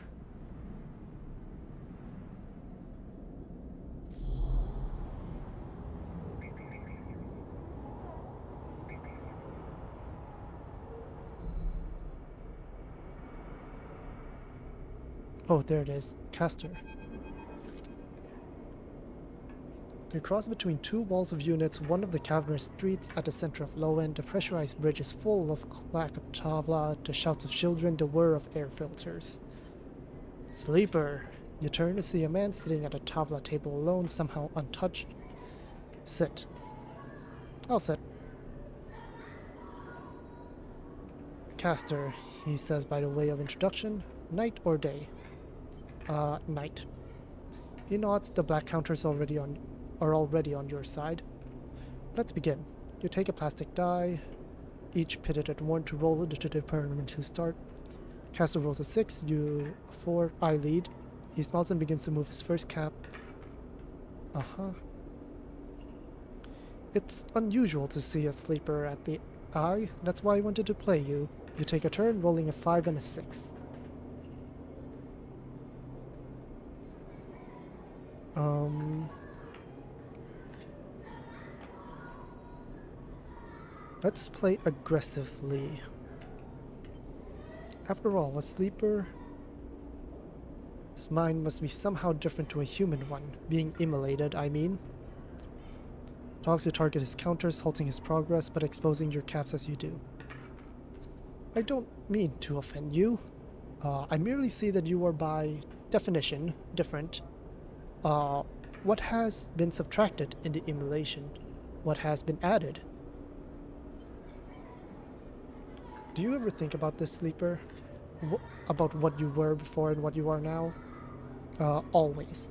Oh, there it is. Castor. You cross between 2 walls of units, one of the cavernous streets at the center of low end. The pressurized bridge is full of clack of Tala, the shouts of children, the whir of air filters. Sleeper. You turn to see a man sitting at a Tala table alone, somehow untouched. Sit. I'll sit. Castor, he says by the way of introduction. Night or day? Night. He nods. The black counters are already on your side. Let's begin. You take a plastic die, each pitted at 1 to roll to determine who start. Castor rolls a 6, you a 4, I lead. He smiles and begins to move his first cap. It's unusual to see a sleeper at the eye. That's why I wanted to play you. You take a turn, rolling a 5 and a 6. Let's play aggressively. After all, a sleeper's mind must be somehow different to a human one. Being immolated, I mean. Talks to target his counters, halting his progress, but exposing your caps as you do. I don't mean to offend you. I merely see that you are by definition different. What has been subtracted in the immolation? What has been added? Do you ever think about this, sleeper? About what you were before and what you are now? Always.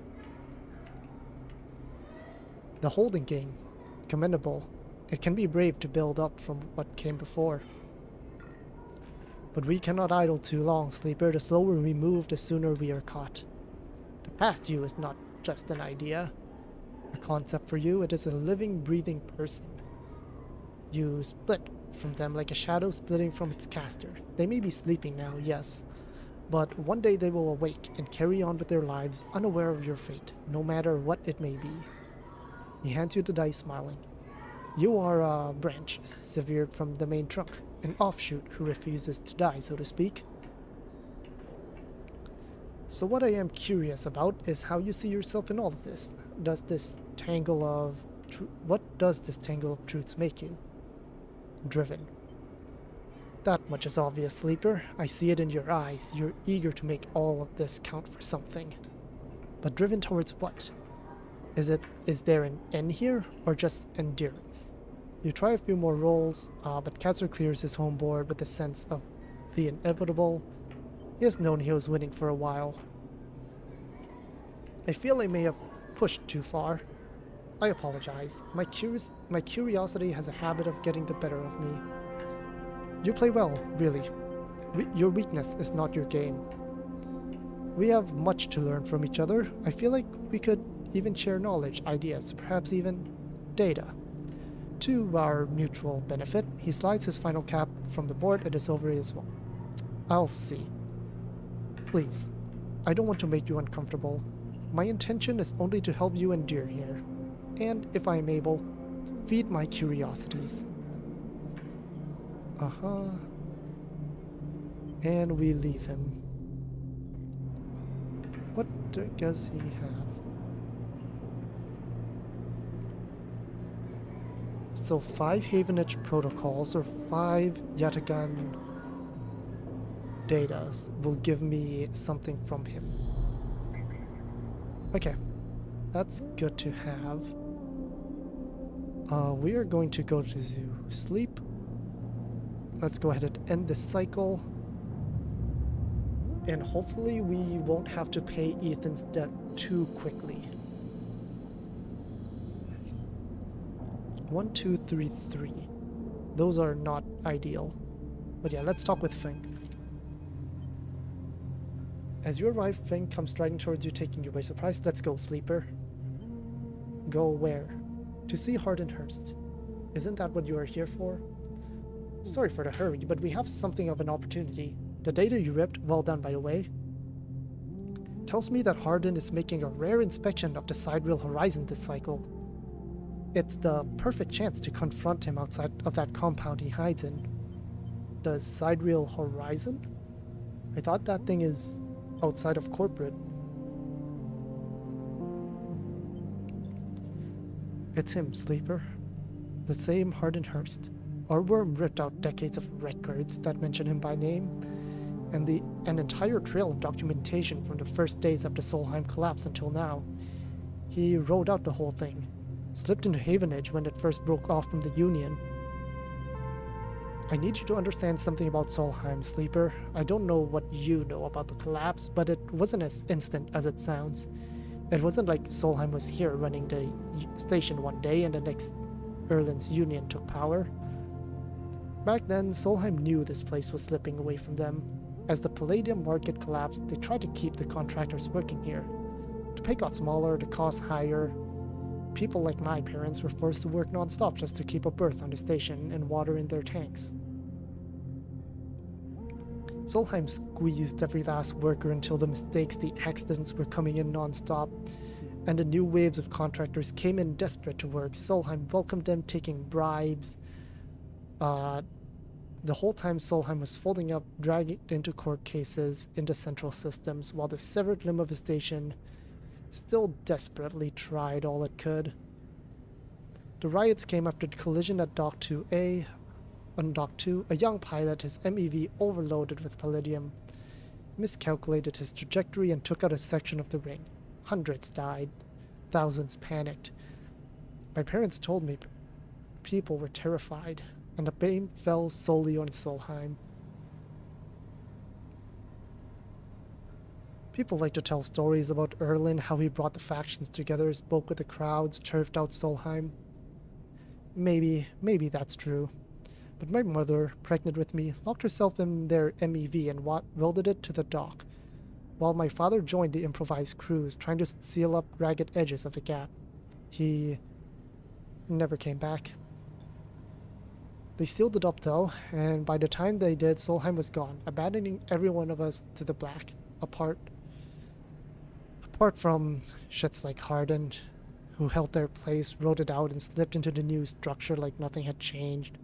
The holding game. Commendable. It can be brave to build up from what came before. But we cannot idle too long, sleeper. The slower we move, the sooner we are caught. The past you is not just an idea, a concept for you. It is a living, breathing person. You split from them like a shadow splitting from its caster. They may be sleeping now, yes, but one day they will awake and carry on with their lives, unaware of your fate, no matter what it may be. He hands you the dice, smiling. You are a branch severed from the main trunk, an offshoot who refuses to die, so to speak. So what I am curious about is how you see yourself in all of this. What does this tangle of truths make you? Driven. That much is obvious, sleeper. I see it in your eyes. You're eager to make all of this count for something. But driven towards what? Is there an end here, or just endurance? You try a few more rolls, but Castor clears his home board with a sense of the inevitable. He has known he was winning for a while. I feel I may have pushed too far. I apologize. My curiosity has a habit of getting the better of me. You play well, really. Your weakness is not your game. We have much to learn from each other. I feel like we could even share knowledge, ideas, perhaps even data. To our mutual benefit, he slides his final cap from the board and is over as well. I'll see. Please, I don't want to make you uncomfortable. My intention is only to help you endure here. And, if I am able, feed my curiosities. And we leave him. What does he have? So 5 Havenage protocols or 5 Yatagan datas will give me something from him. Okay, that's good to have. We are going to go to sleep. Let's go ahead and end this cycle. And hopefully we won't have to pay Ethan's debt too quickly. 1, 2, 3, 3. Those are not ideal. But yeah, let's talk with Feng. As you arrive, Feng comes striding towards you, taking you by surprise. Let's go, sleeper. Go where? To see Hardin Hurst. Isn't that what you are here for? Sorry for the hurry, but we have something of an opportunity. The data you ripped, well done by the way, tells me that Hardin is making a rare inspection of the Sidereal Horizon this cycle. It's the perfect chance to confront him outside of that compound he hides in. The Sidereal Horizon? I thought that thing is outside of corporate. It's him, sleeper. The same Hardin Hurst. Our worm ripped out decades of records that mention him by name, and an entire trail of documentation from the first days after Solheim collapsed until now. He wrote out the whole thing, slipped into Havenage when it first broke off from the Union. I need you to understand something about Solheim, Sleeper. I don't know what you know about the collapse, but it wasn't as instant as it sounds. It wasn't like Solheim was here running the station one day and the next Erlin's Union took power. Back then, Solheim knew this place was slipping away from them. As the palladium market collapsed, they tried to keep the contractors working here. The pay got smaller, the costs higher. People like my parents were forced to work non-stop just to keep a berth on the station and water in their tanks. Solheim squeezed every last worker until the mistakes, the accidents were coming in non-stop, and the new waves of contractors came in desperate to work. Solheim welcomed them, taking bribes. The whole time Solheim was folding up, dragging into court cases into central systems, while the severed limb of the station still desperately tried all it could. The riots came after the collision at Dock 2A. On Dock 2, a young pilot, his MEV overloaded with palladium, miscalculated his trajectory and took out a section of the ring. Hundreds died. Thousands panicked. My parents told me people were terrified, and the blame fell solely on Solheim. People like to tell stories about Erlin, how he brought the factions together, spoke with the crowds, turfed out Solheim. Maybe that's true. But my mother, pregnant with me, locked herself in their MEV and welded it to the dock, while my father joined the improvised crews, trying to seal up ragged edges of the gap. He never came back. They sealed it up though, and by the time they did, Solheim was gone, abandoning every one of us to the black, apart from shits like Hardin, who held their place, wrote it out, and slipped into the new structure like nothing had changed,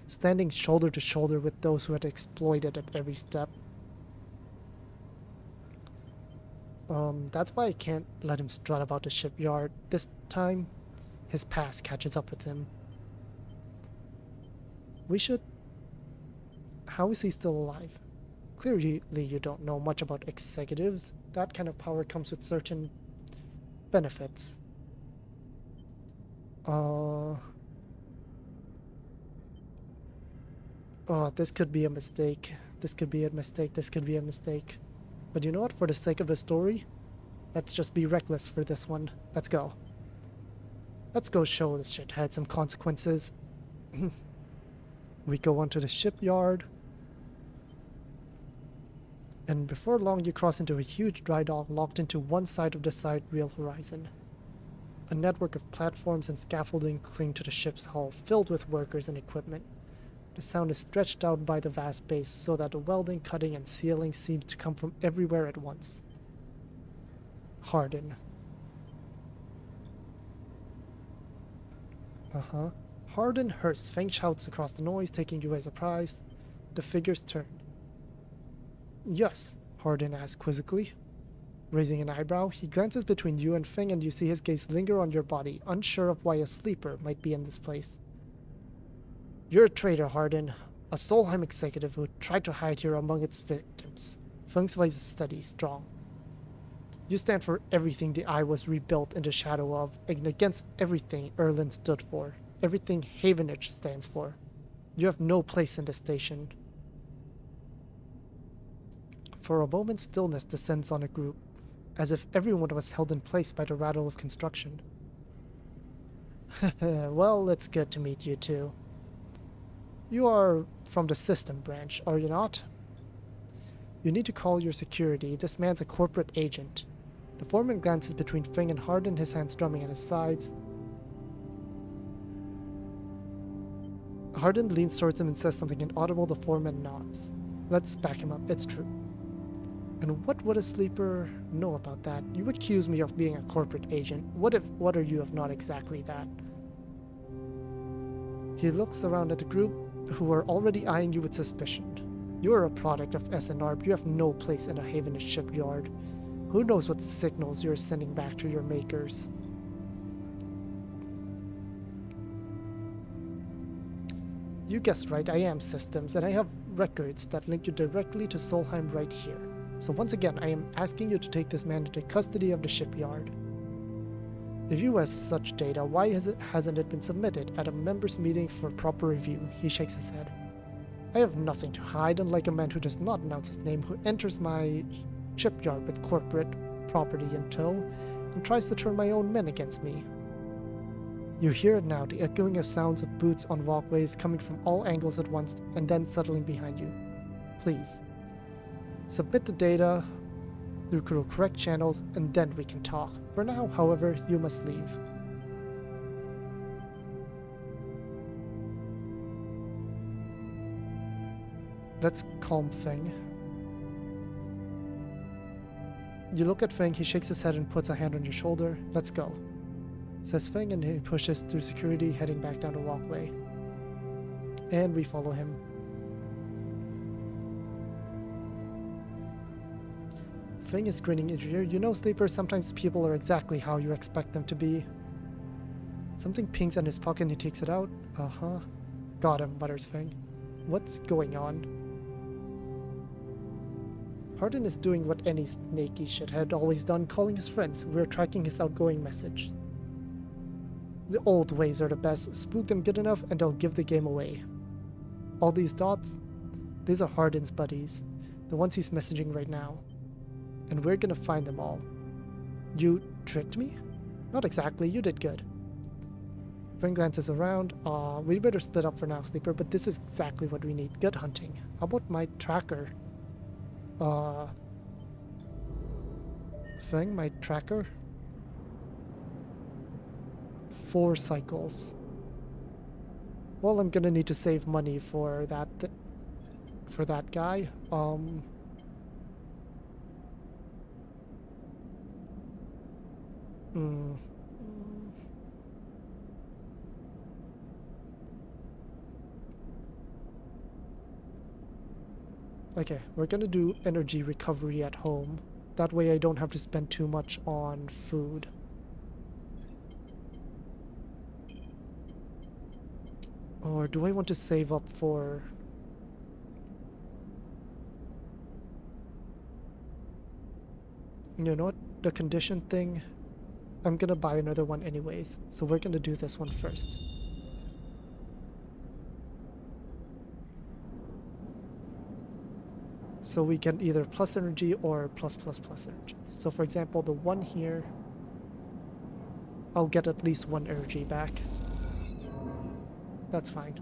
standing shoulder to shoulder with those who had exploited at every step. That's why I can't let him strut about the shipyard. This time, his past catches up with him. We should... How is he still alive? Clearly you don't know much about executives. That kind of power comes with certain benefits. Oh, this could be a mistake. This could be a mistake. This could be a mistake. But you know what? For the sake of the story, let's just be reckless for this one. Let's go. Let's go show this shithead some consequences. We go onto the shipyard. And before long you cross into a huge dry dock locked into one side of the side real horizon. A network of platforms and scaffolding cling to the ship's hull, filled with workers and equipment. The sound is stretched out by the vast base so that the welding, cutting, and sealing seems to come from everywhere at once. Hardin. Hardin Hurst. Feng shouts across the noise, taking you by surprise. The figures turn. Yes, Hardin asks quizzically. Raising an eyebrow, he glances between you and Feng, and you see his gaze linger on your body, unsure of why a sleeper might be in this place. You're a traitor, Hardin. A Solheim executive who tried to hide here among its victims. Feng's voice is steady, strong. You stand for everything the Eye was rebuilt in the shadow of, and against everything Erlin stood for, everything Havenage stands for. You have no place in the station. For a moment, stillness descends on the group, as if everyone was held in place by the rattle of construction. Well, it's good to meet you too. You are from the system branch, are you not? You need to call your security. This man's a corporate agent. The foreman glances between Feng and Hardin, his hands drumming at his sides. Hardin leans towards him and says something inaudible. The foreman nods. Let's back him up. It's true. And what would a sleeper know about that? You accuse me of being a corporate agent. What are you if not exactly that? He looks around at the group, who are already eyeing you with suspicion. You are a product of SNRP. You have no place in a Havenish shipyard. Who knows what signals you're sending back to your makers? You guessed right, I am systems, and I have records that link you directly to Solheim right here. So once again, I am asking you to take this man into custody of the shipyard. If you have such data, why hasn't it been submitted at a members' meeting for proper review? He shakes his head. I have nothing to hide, unlike a man who does not announce his name, who enters my shipyard with corporate property in tow and tries to turn my own men against me. You hear it now, the echoing of sounds of boots on walkways coming from all angles at once and then settling behind you. Please, submit the data through the correct channels and then we can talk. For now, however, you must leave. Let's calm Feng. You look at Feng, he shakes his head and puts a hand on your shoulder. Let's go, says Feng, and he pushes through security, heading back down the walkway. And we follow him. Feng is grinning in your ear. You know, Sleeper, sometimes people are exactly how you expect them to be. Something pings in his pocket and he takes it out. Uh-huh. Got him, mutters Feng. What's going on? Hardin is doing what any snaky shithead always done, calling his friends. We're tracking his outgoing message. The old ways are the best. Spook them good enough and they'll give the game away. All these dots, these are Hardin's buddies. The ones he's messaging right now. And we're gonna find them all. You tricked me? Not exactly, you did good. Feng glances around. We better split up for now, Sleeper, but this is exactly what we need. Good hunting. How about my tracker? Feng, my tracker? 4 cycles. Well, I'm gonna need to save money for that guy. Okay, we're gonna do energy recovery at home. That way I don't have to spend too much on food. Or do I want to save up for... You know what? The condition thing, I'm gonna buy another one anyways. So we're gonna do this one first. So we can either plus energy or plus energy. So for example, the one here, I'll get at least 1 energy back. That's fine.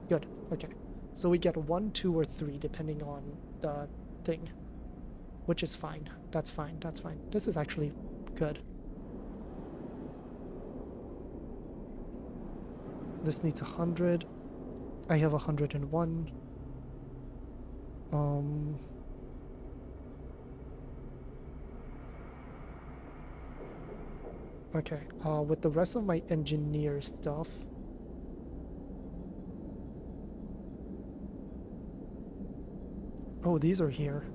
Good. Okay. So we get 1, 2, or 3 depending on the thing. Which is fine. That's fine. That's fine. This is actually good. This needs 100. I have 101. Okay, with the rest of my engineer stuff, oh, these are here.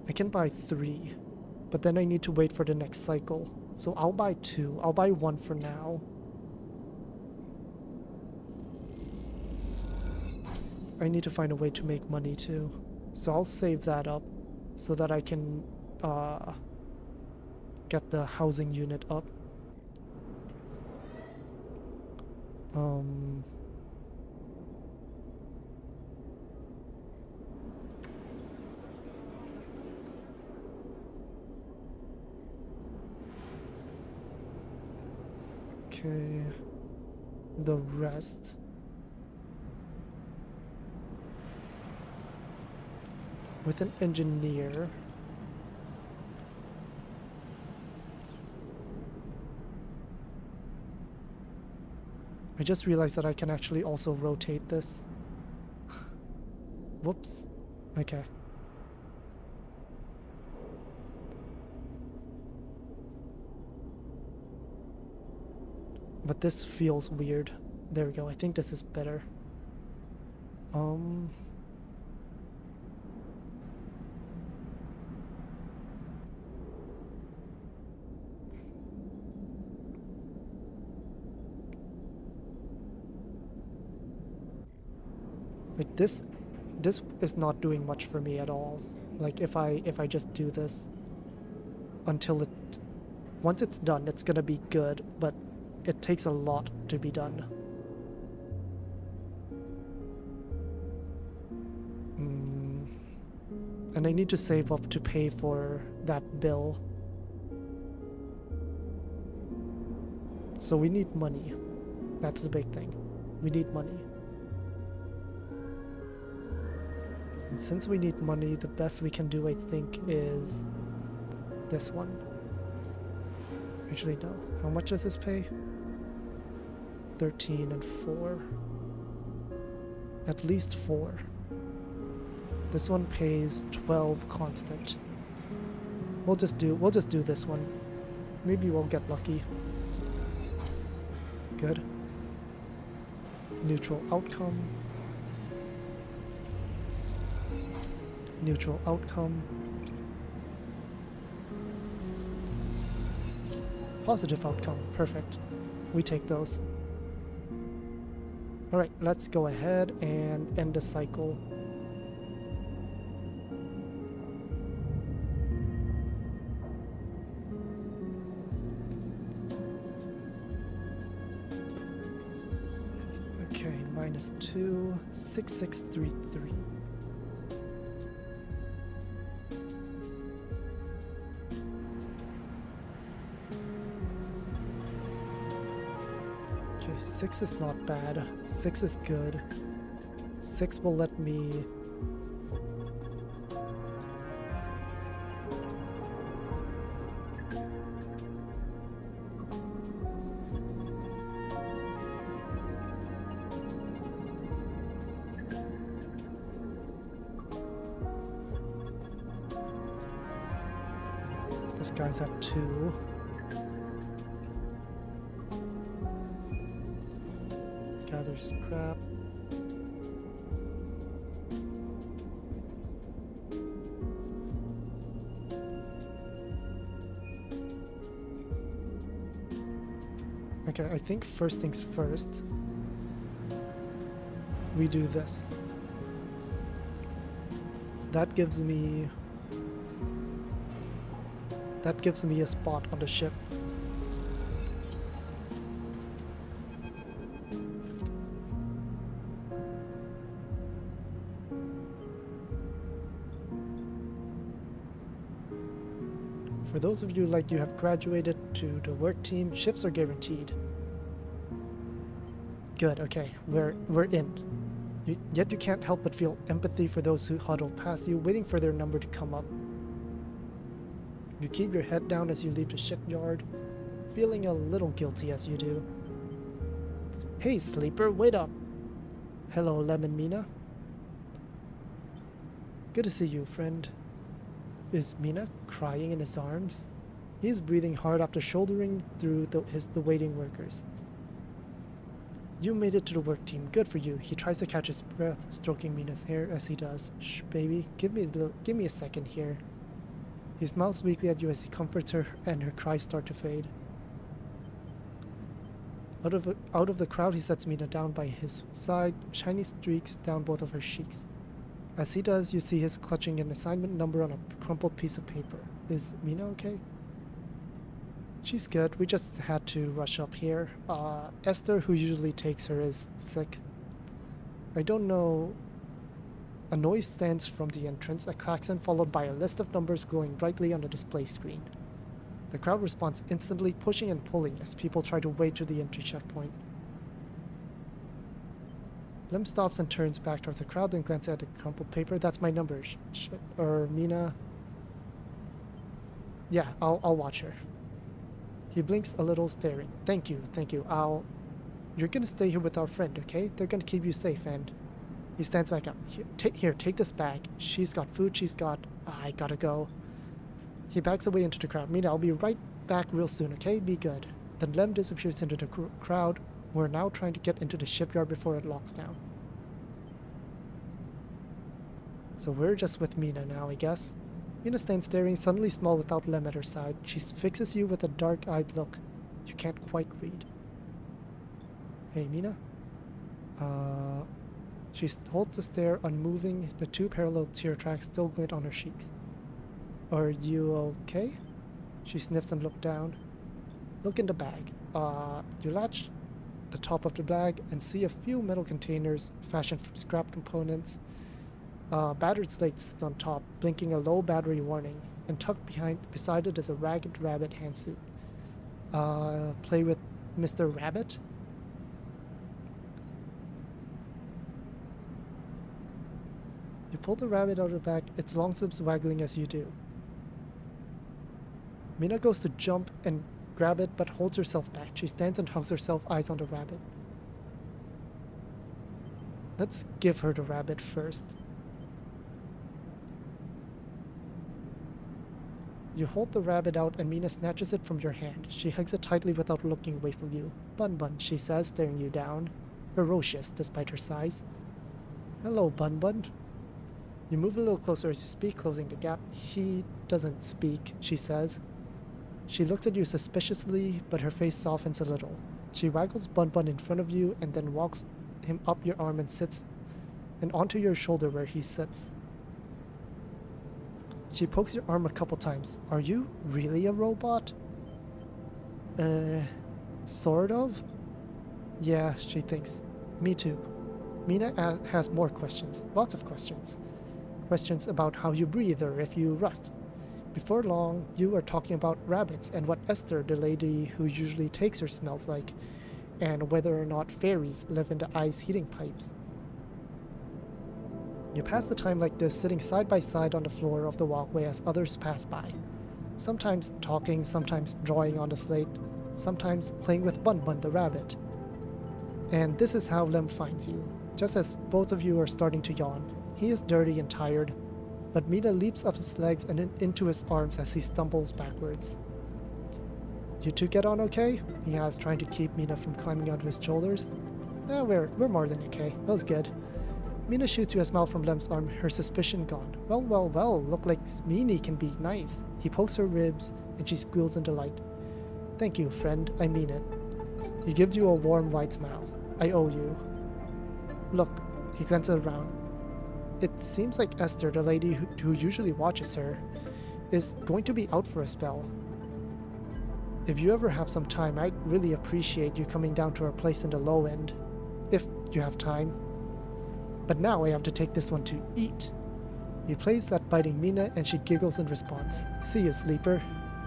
I can buy 3, but then I need to wait for the next cycle. So I'll buy 2. I'll buy 1 for now. I need to find a way to make money too. So I'll save that up so that I can get the housing unit up. Okay, the rest. With an engineer. I just realized that I can actually also rotate this. Whoops. Okay. But this feels weird. There we go. I think this is better. Like this is not doing much for me at all. Like if I just do this until it, once it's done, it's gonna be good, but it takes a lot to be done. And I need to save up to pay for that bill. So we need money. That's the big thing. We need money. And since we need money, the best we can do, I think, is this one. Actually, no. How much does this pay? 13 and 4. At least 4. This one pays 12 constant. We'll just do this one. Maybe we'll get lucky. Good. Neutral outcome. Neutral outcome. Positive outcome. Perfect. We take those. Alright, let's go ahead and end the cycle. Okay, -2, 6633. Okay, 6 is not bad. 6 is good. 6 will let me... This guy's at 2. Gather scrap. Okay, I think first things first, we do this. That gives me a spot on the ship. For those of you like you have graduated to the work team, shifts are guaranteed. Good, okay, we're in. Yet you can't help but feel empathy for those who huddle past you, waiting for their number to come up. You keep your head down as you leave the shipyard, feeling a little guilty as you do. Hey, sleeper, wait up! Hello, Lemon Mina. Good to see you, friend. Is Mina crying in his arms? He is breathing hard after shouldering through the waiting workers. You made it to the work team. Good for you. He tries to catch his breath, stroking Mina's hair as he does. Shh, baby, give me a second here. He smiles weakly at you as he comforts her, and her cries start to fade. Out of the crowd, he sets Mina down by his side, shiny streaks down both of her cheeks. As he does, you see his clutching an assignment number on a crumpled piece of paper. Is Mina okay? She's good. We just had to rush up here. Esther, who usually takes her, is sick. I don't know. A noise stands from the entrance, a klaxon followed by a list of numbers glowing brightly on the display screen. The crowd responds instantly, pushing and pulling as people try to wade to the entry checkpoint. Lem stops and turns back towards the crowd, then glances at the crumpled paper. That's my number. Or Mina. Yeah, I'll watch her. He blinks a little, staring. Thank you. You're gonna stay here with our friend, okay? They're gonna keep you safe, and... He stands back up. Here, take this bag. She's got food, I gotta go. He backs away into the crowd. Mina, I'll be right back real soon, okay? Be good. Then Lem disappears into the crowd. We're now trying to get into the shipyard before it locks down. So we're just with Mina now, I guess. Mina stands staring, suddenly small without Lem at her side. She fixes you with a dark-eyed look you can't quite read. Hey, Mina? She holds the stare unmoving, the two parallel tear tracks still glint on her cheeks. Are you okay? She sniffs and looks down. Look in the bag. You latch the top of the bag and see a few metal containers fashioned from scrap components. Battered slate sits on top, blinking a low battery warning, and tucked beside it is a ragged rabbit handsuit. Play with Mr. Rabbit? You pull the rabbit out of the bag, its long lips waggling as you do. Mina goes to jump and grab it, but holds herself back. She stands and hugs herself, eyes on the rabbit. Let's give her the rabbit first. You hold the rabbit out and Mina snatches it from your hand. She hugs it tightly without looking away from you. Bun Bun, she says, staring you down. Ferocious, despite her size. Hello, Bun Bun. You move a little closer as you speak, closing the gap. He doesn't speak, she says. She looks at you suspiciously, but her face softens a little. She waggles Bun Bun in front of you and then walks him up your arm and sits and onto your shoulder where he sits. She pokes your arm a couple times. Are you really a robot? Sort of? Yeah, she thinks. Me too. Mina has more questions. Lots of questions. Questions about how you breathe or if you rust. Before long, you are talking about rabbits and what Esther, the lady who usually takes her, smells like, and whether or not fairies live in the ice heating pipes. You pass the time like this, sitting side by side on the floor of the walkway as others pass by. Sometimes talking, sometimes drawing on the slate, sometimes playing with Bun Bun the rabbit. And this is how Lem finds you, just as both of you are starting to yawn. He is dirty and tired, but Mina leaps up his legs and into his arms as he stumbles backwards. You two get on okay? He asks, trying to keep Mina from climbing onto his shoulders. We're more than okay. That was good. Mina shoots you a smile from Lem's arm, her suspicion gone. Well, look like Meanie can be nice. He pokes her ribs, and she squeals in delight. Thank you, friend, I mean it. He gives you a warm, wide smile. I owe you. Look, he glances around. It seems like Esther, the lady who usually watches her, is going to be out for a spell. If you ever have some time, I'd really appreciate you coming down to our place in the low end. If you have time. But now I have to take this one to eat. He plays at biting Mina and she giggles in response. See you, sleeper.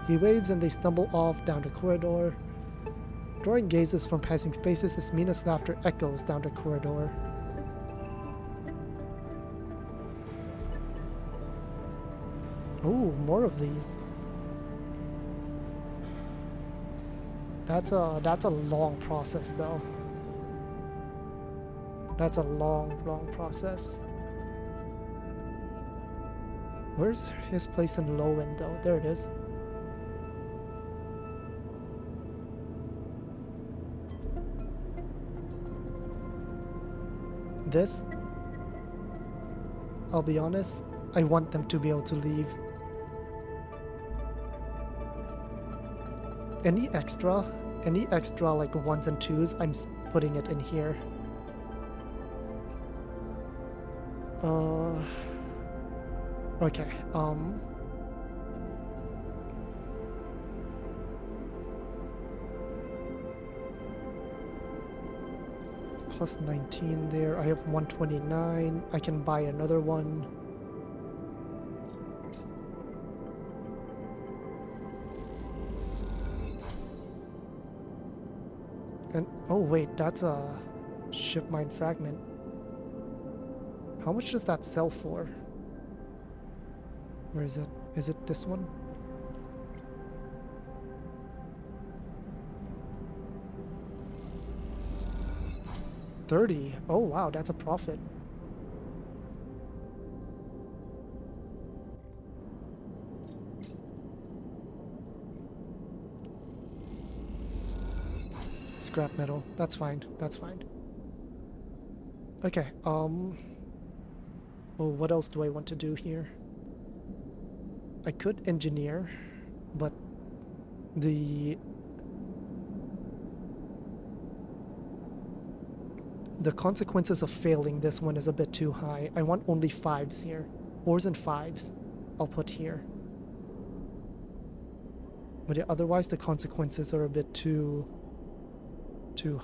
He waves and they stumble off down the corridor. Drawing gazes from passing spaces as Mina's laughter echoes down the corridor. Ooh, more of these. That's a long process though. That's a long process. Where's his place in low end though? There it is. This, I'll be honest, I want them to be able to leave. Any extra like ones and twos, I'm putting it in here. Okay, plus 19 there. I have 129. I can buy another one. And oh wait, that's a ship mine fragment. How much does that sell for? Where is it? Is it this one? $30. Oh wow, that's a profit. Scrap metal. That's fine. That's fine. Okay, oh, what else do I want to do here? I could engineer, but The consequences of failing this one is a bit too high. I want only 5s here. 4s and 5s I'll put here. But yeah, otherwise the consequences are a bit too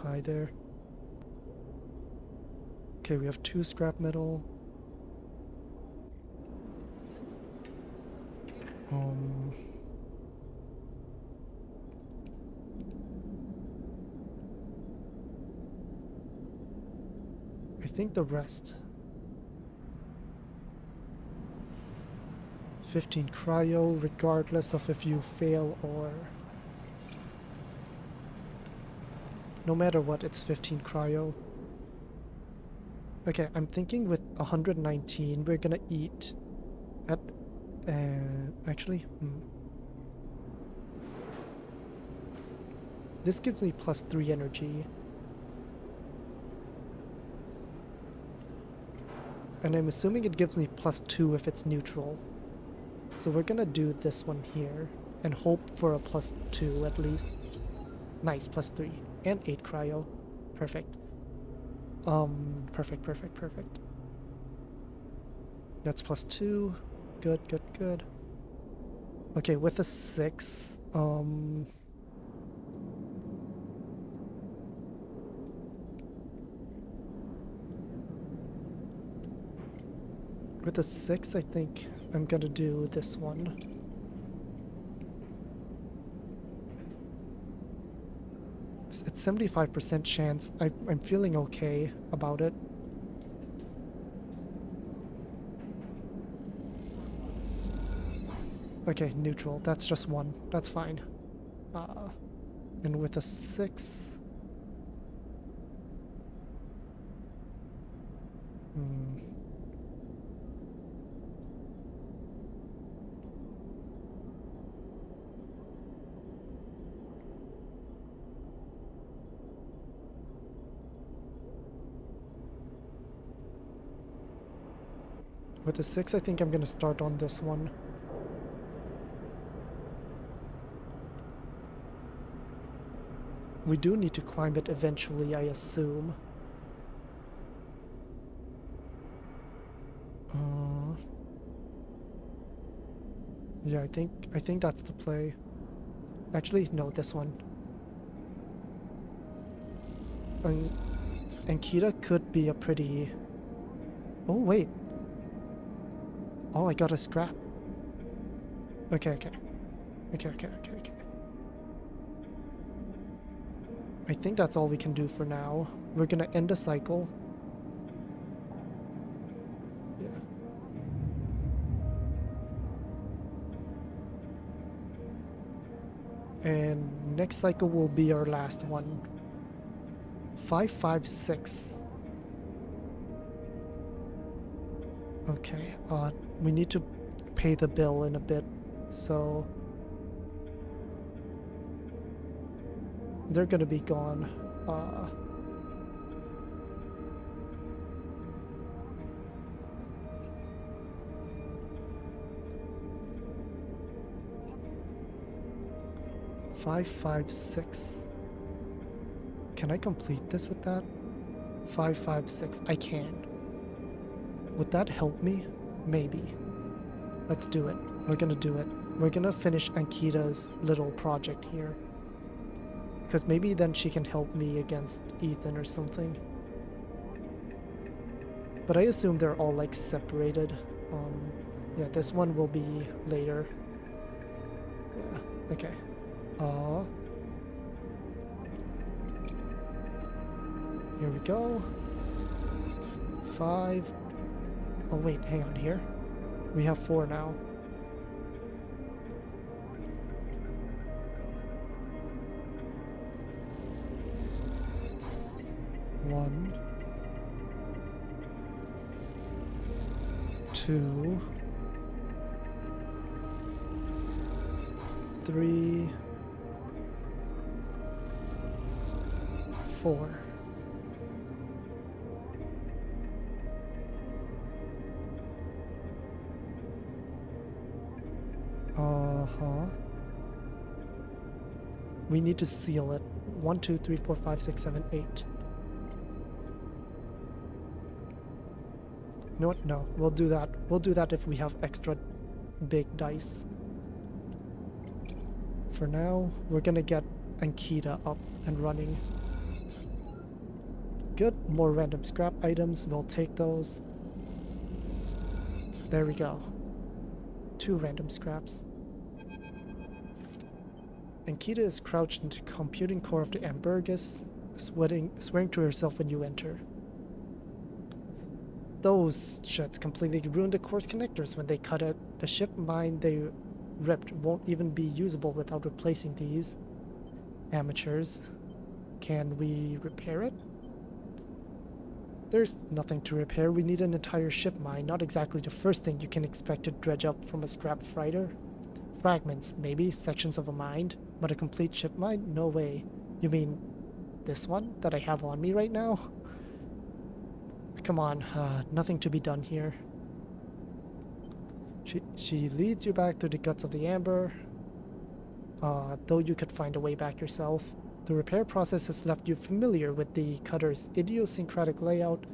high there. Okay, we have 2 scrap metal. I think the rest. 15 cryo, regardless of if you fail or... No matter what, it's 15 cryo. Okay, I'm thinking with 119, we're gonna eat at... actually, This gives me +3 energy. And I'm assuming it gives me +2 if it's neutral. So we're gonna do this one here and hope for a +2 at least. Nice, +3 and 8 cryo. Perfect. Perfect. That's +2. Good. Okay, with a 6, with a 6, I think I'm gonna do this one. It's 75% chance. I'm feeling okay about it. Okay, neutral. That's just 1. That's fine. And with a 6... With a 6, I think I'm gonna start on this one. We do need to climb it eventually, I assume. Yeah, I think that's the play. Actually, no, this one. And Kita could be a pretty... Oh, wait. Oh, I got a scrap. Okay. I think that's all we can do for now. We're gonna end the cycle. Yeah. And next cycle will be our last one. 556. Okay, we need to pay the bill in a bit, so they're gonna be gone. 556. Can I complete this with that? 556. I can. Would that help me? Maybe. Let's do it. We're gonna do it. We're gonna finish Ankita's little project here. Because maybe then she can help me against Ethan or something. But I assume they're all like separated. Yeah, this one will be later. Yeah, okay. Here we go. 5. Oh wait, hang on here. We have 4 now. One, 2, 3, 4. We need to seal it. 1, 2, 3, 4, 5, 6, 7, 8. You know what? No, we'll do that. We'll do that if we have extra big dice. For now, we're gonna get Ankita up and running. Good. More random scrap items. We'll take those. There we go. 2 random scraps. Ankita is crouched in the computing core of the Ambergis, swearing to herself when you enter. Those shits completely ruined the core's connectors when they cut it. The ship mine they ripped won't even be usable without replacing these. Amateurs. Can we repair it? There's nothing to repair. We need an entire ship mine, not exactly the first thing you can expect to dredge up from a scrap freighter. Fragments, maybe, sections of a mine, but a complete ship mine? No way. You mean this one that I have on me right now? Come on, nothing to be done here. She leads you back to the guts of the amber, though you could find a way back yourself. The repair process has left you familiar with the cutter's idiosyncratic layout,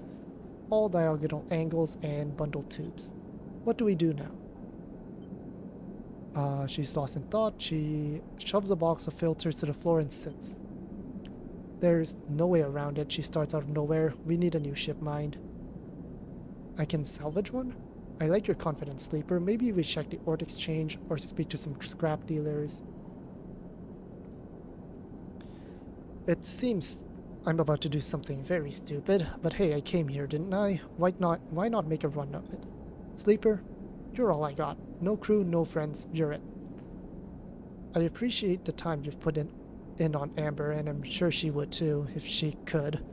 all diagonal angles and bundled tubes. What do we do now? She's lost in thought. She shoves a box of filters to the floor and sits. There's no way around it. She starts out of nowhere. We need a new ship mine. I can salvage one? I like your confidence, Sleeper. Maybe we check the ore exchange or speak to some scrap dealers. It seems I'm about to do something very stupid, but hey, I came here, didn't I? Why not make a run of it? Sleeper, you're all I got. No crew, no friends, you're it. I appreciate the time you've put in on Amber, and I'm sure she would too, if she could.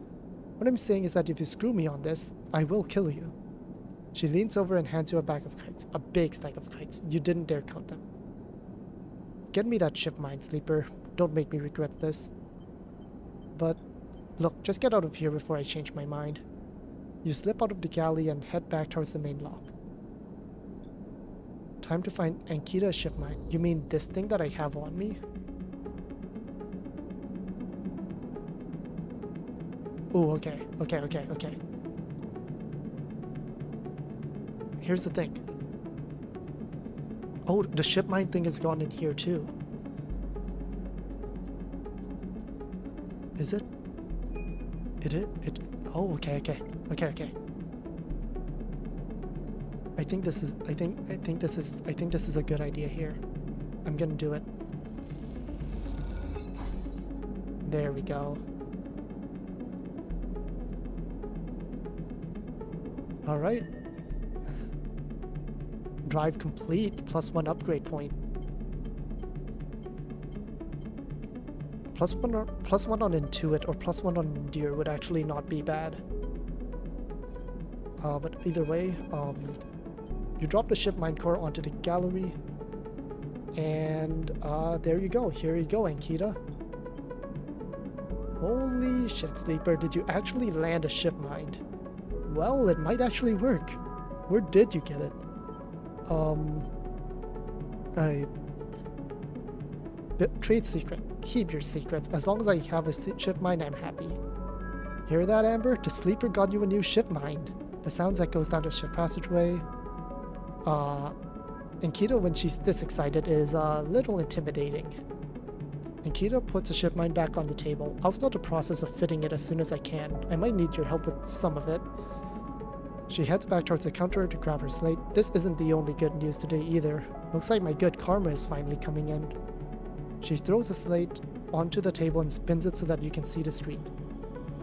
What I'm saying is that if you screw me on this, I will kill you. She leans over and hands you a bag of kites, a big stack of kites. You didn't dare count them. Get me that ship mine, Sleeper. Don't make me regret this. But, look, just get out of here before I change my mind. You slip out of the galley and head back towards the main lock. Time to find Ankita's ship mine. You mean this thing that I have on me? Oh, okay. Here's the thing. Oh, the ship mine thing has gone in here too. Is it? Oh, okay. I think this is a good idea here. I'm gonna do it. There we go. Alright. Drive complete, +1 upgrade point. +1 on Intuit or +1 on Endure would actually not be bad. But either way, you drop the ship mine core onto the gallery, and there you go. Here you go, Ankita. Holy shit, Sleeper, did you actually land a ship mine? Well, it might actually work. Where did you get it? Trade secret. Keep your secrets. As long as I have a ship mine, I'm happy. Hear that, Amber? The Sleeper got you a new ship mine. The sounds that goes down the ship passageway. Ankita, when she's this excited, is a little intimidating. Ankita puts a ship mine back on the table. I'll start the process of fitting it as soon as I can. I might need your help with some of it. She heads back towards the counter to grab her slate. This isn't the only good news today either. Looks like my good karma is finally coming in. She throws the slate onto the table and spins it so that you can see the screen.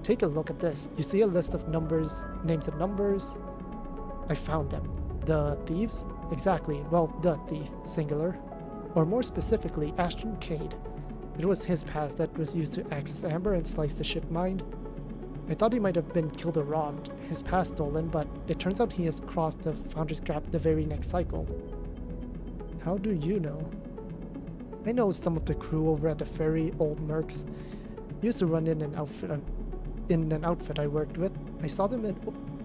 Take a look at this. You see a list of numbers, names and numbers. I found them. The thieves? Exactly. Well, the thief, singular. Or more specifically, Ashton Cade. It was his pass that was used to access Amber and slice the ship mine. I thought he might have been killed or robbed, his pass stolen, but it turns out he has crossed the Founder's Gap the very next cycle. How do you know? I know some of the crew over at the ferry, old mercs, used to run in an outfit I worked with. I saw them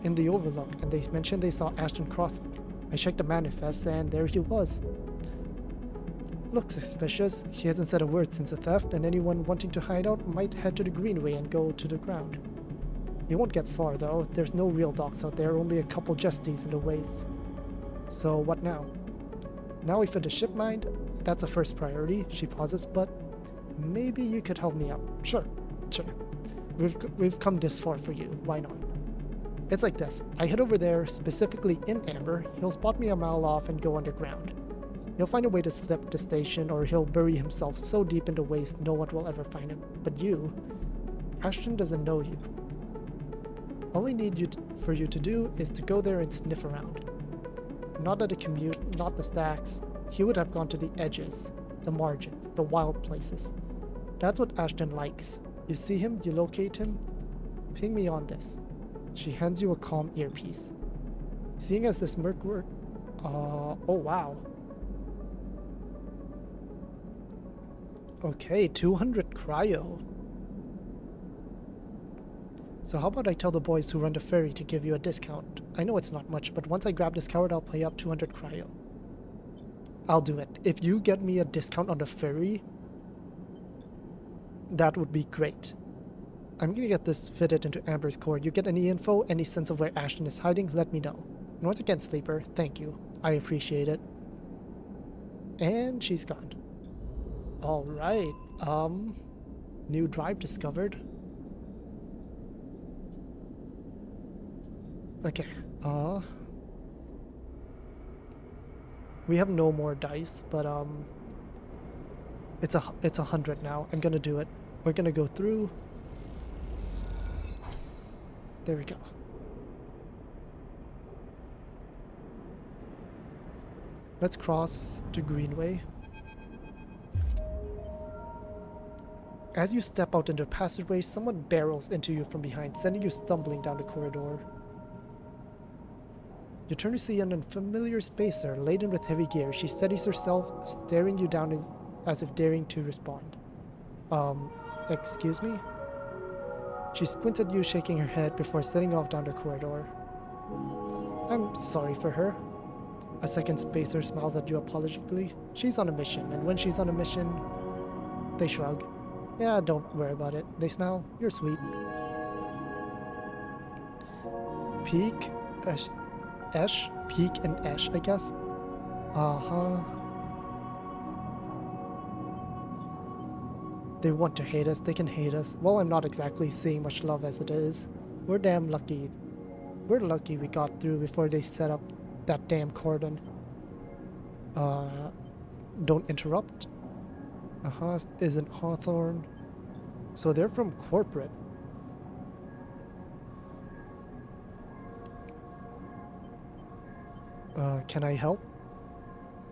in the Overlook, and they mentioned they saw Ashton crossing. I checked the manifest, and there he was. Looks suspicious. He hasn't said a word since the theft, and anyone wanting to hide out might head to the Greenway and go to the ground. He won't get far though. There's no real docks out there, only a couple justies in the waste. So what now? Now we fit the ship mind. That's a first priority. She pauses, but maybe you could help me out. Sure. We've come this far for you. Why not? It's like this. I head over there, specifically in Amber. He'll spot me a mile off and go underground. He'll find a way to slip the station, or he'll bury himself so deep in the waste no one will ever find him. But you, Ashton doesn't know you. All I need for you to do is to go there and sniff around. Not at the commute, not the stacks. He would have gone to the edges, the margins, the wild places. That's what Ashton likes. You see him, you locate him, ping me on this. She hands you a calm earpiece. Seeing as this merc work, oh wow. Okay, 200 cryo. So how about I tell the boys who run the ferry to give you a discount? I know it's not much, but once I grab this coward, I'll pay up 200 cryo. I'll do it. If you get me a discount on the ferry, that would be great. I'm gonna get this fitted into Amber's core. You get any info, any sense of where Ashton is hiding, let me know. And once again, Sleeper, thank you. I appreciate it. And she's gone. Alright, new drive discovered. Okay, we have no more dice, but it's 100 now. I'm gonna do it. We're gonna go through. There we go. Let's cross to Greenway. As you step out into the passageway, someone barrels into you from behind, sending you stumbling down the corridor. You turn to see an unfamiliar spacer laden with heavy gear. She steadies herself, staring you down as if daring to respond. Excuse me? She squints at you, shaking her head before setting off down the corridor. I'm sorry for her. A second spacer smiles at you apologetically. She's on a mission, and when she's on a mission, they shrug. Yeah, don't worry about it. They smile. You're sweet. Peake, Eshe, Peake and Eshe, I guess. They want to hate us, they can hate us. Well, I'm not exactly seeing much love as it is. We're damn lucky. We're lucky we got through before they set up that damn cordon. Don't interrupt. Isn't Hawthorne. So they're from corporate. Can I help?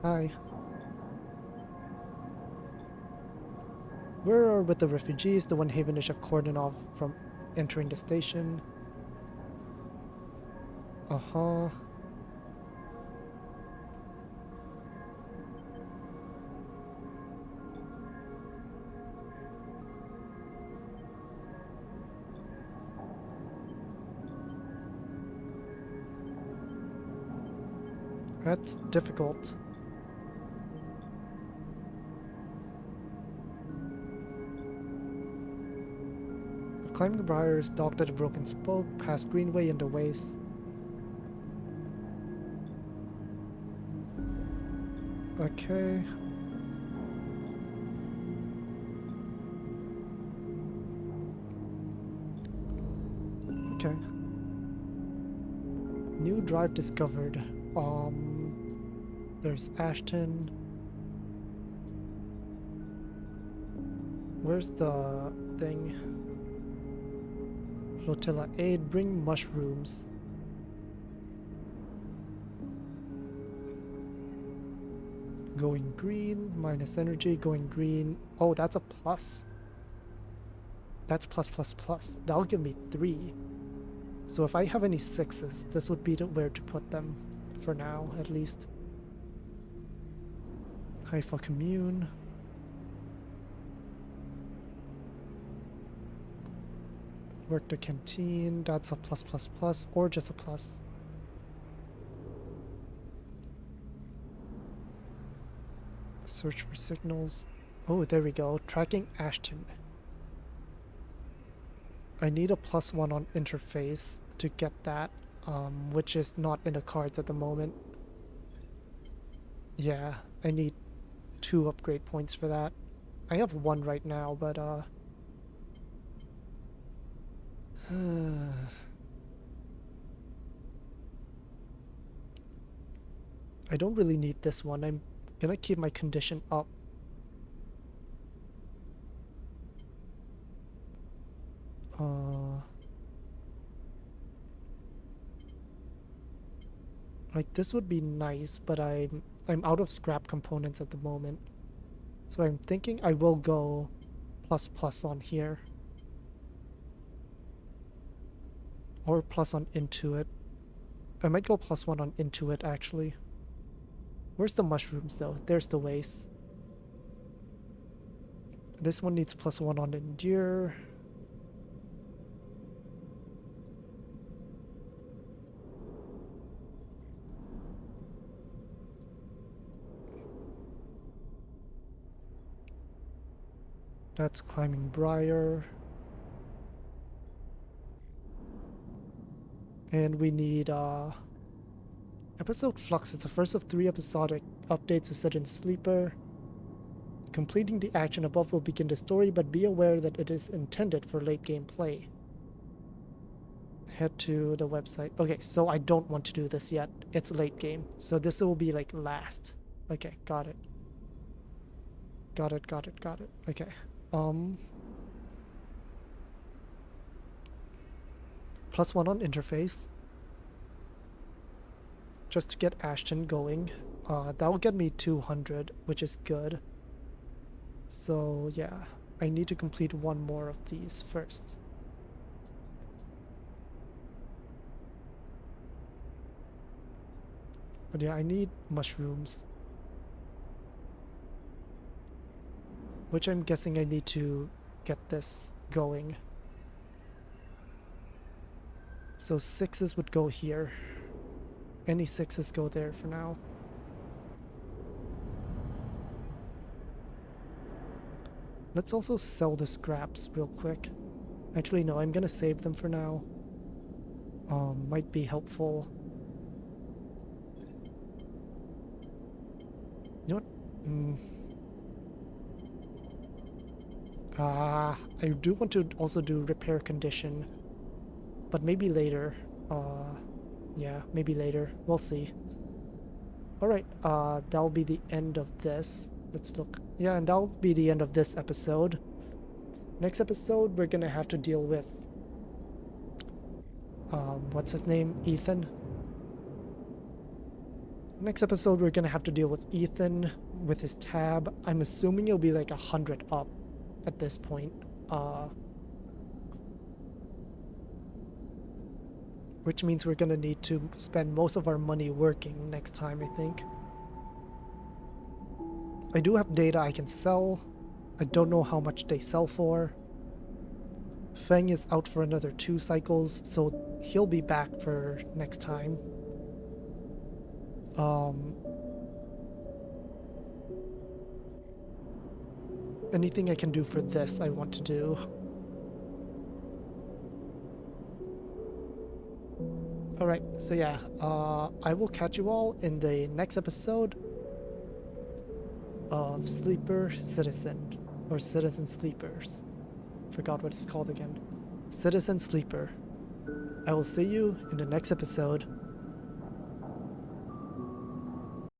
Hi. We're with the refugees, the one Havenish have cordoned off from entering the station. That's difficult. Climbing the briars, docked at a broken spoke, past Greenway and the waste. Okay. Okay. New drive discovered. There's Ashton. Where's the thing? Flotilla aid, bring mushrooms. Going green, minus energy, going green. Oh, that's a plus. That's plus plus plus. That'll give me 3. So if I have any 6s, this would be where to put them. For now, at least. Haifa commune. Work the canteen. That's a plus plus plus, or just a plus. Search for signals. Oh, there we go. Tracking Ashton. I need a +1 on interface to get that, which is not in the cards at the moment. Yeah, I need 2 upgrade points for that. I have 1 right now, but I don't really need this one. I'm gonna keep my condition up. Like this would be nice, but I'm out of scrap components at the moment. So I'm thinking I will go ++ on here. Or plus on Intuit. I might go +1 on Intuit actually. Where's the mushrooms though? There's the waste. This one needs +1 on Endure. That's Climbing Briar. And we need Episode Flux is the first of 3 episodic updates to set in Sleeper. Completing the action above will begin the story, but be aware that it is intended for late game play. Head to the website. Okay, so I don't want to do this yet. It's late game. So this will be like last. Okay, got it. Got it. Okay. +1 on interface. Just to get Ashton going. That will get me 200, which is good. So yeah, I need to complete 1 more of these first. But yeah, I need mushrooms. Which I'm guessing I need to get this going. So 6s would go here. Any 6s go there for now. Let's also sell the scraps real quick. Actually, no, I'm gonna save them for now. Might be helpful. You know what? I do want to also do repair condition. But maybe later. Yeah, maybe later. We'll see. Alright, that'll be the end of this. Let's look. Yeah, and that'll be the end of this episode. Next episode, we're gonna have to deal with... what's his name? Ethan? Next episode, we're gonna have to deal with Ethan with his tab. I'm assuming it'll be like 100 up at this point. Which means we're gonna need to spend most of our money working next time, I think. I do have data I can sell. I don't know how much they sell for. Feng is out for another 2 cycles, so he'll be back for next time. Anything I can do for this, I want to do. Alright, so yeah, I will catch you all in the next episode of Sleeper Citizen, or Citizen Sleepers. Forgot what it's called again. Citizen Sleeper. I will see you in the next episode.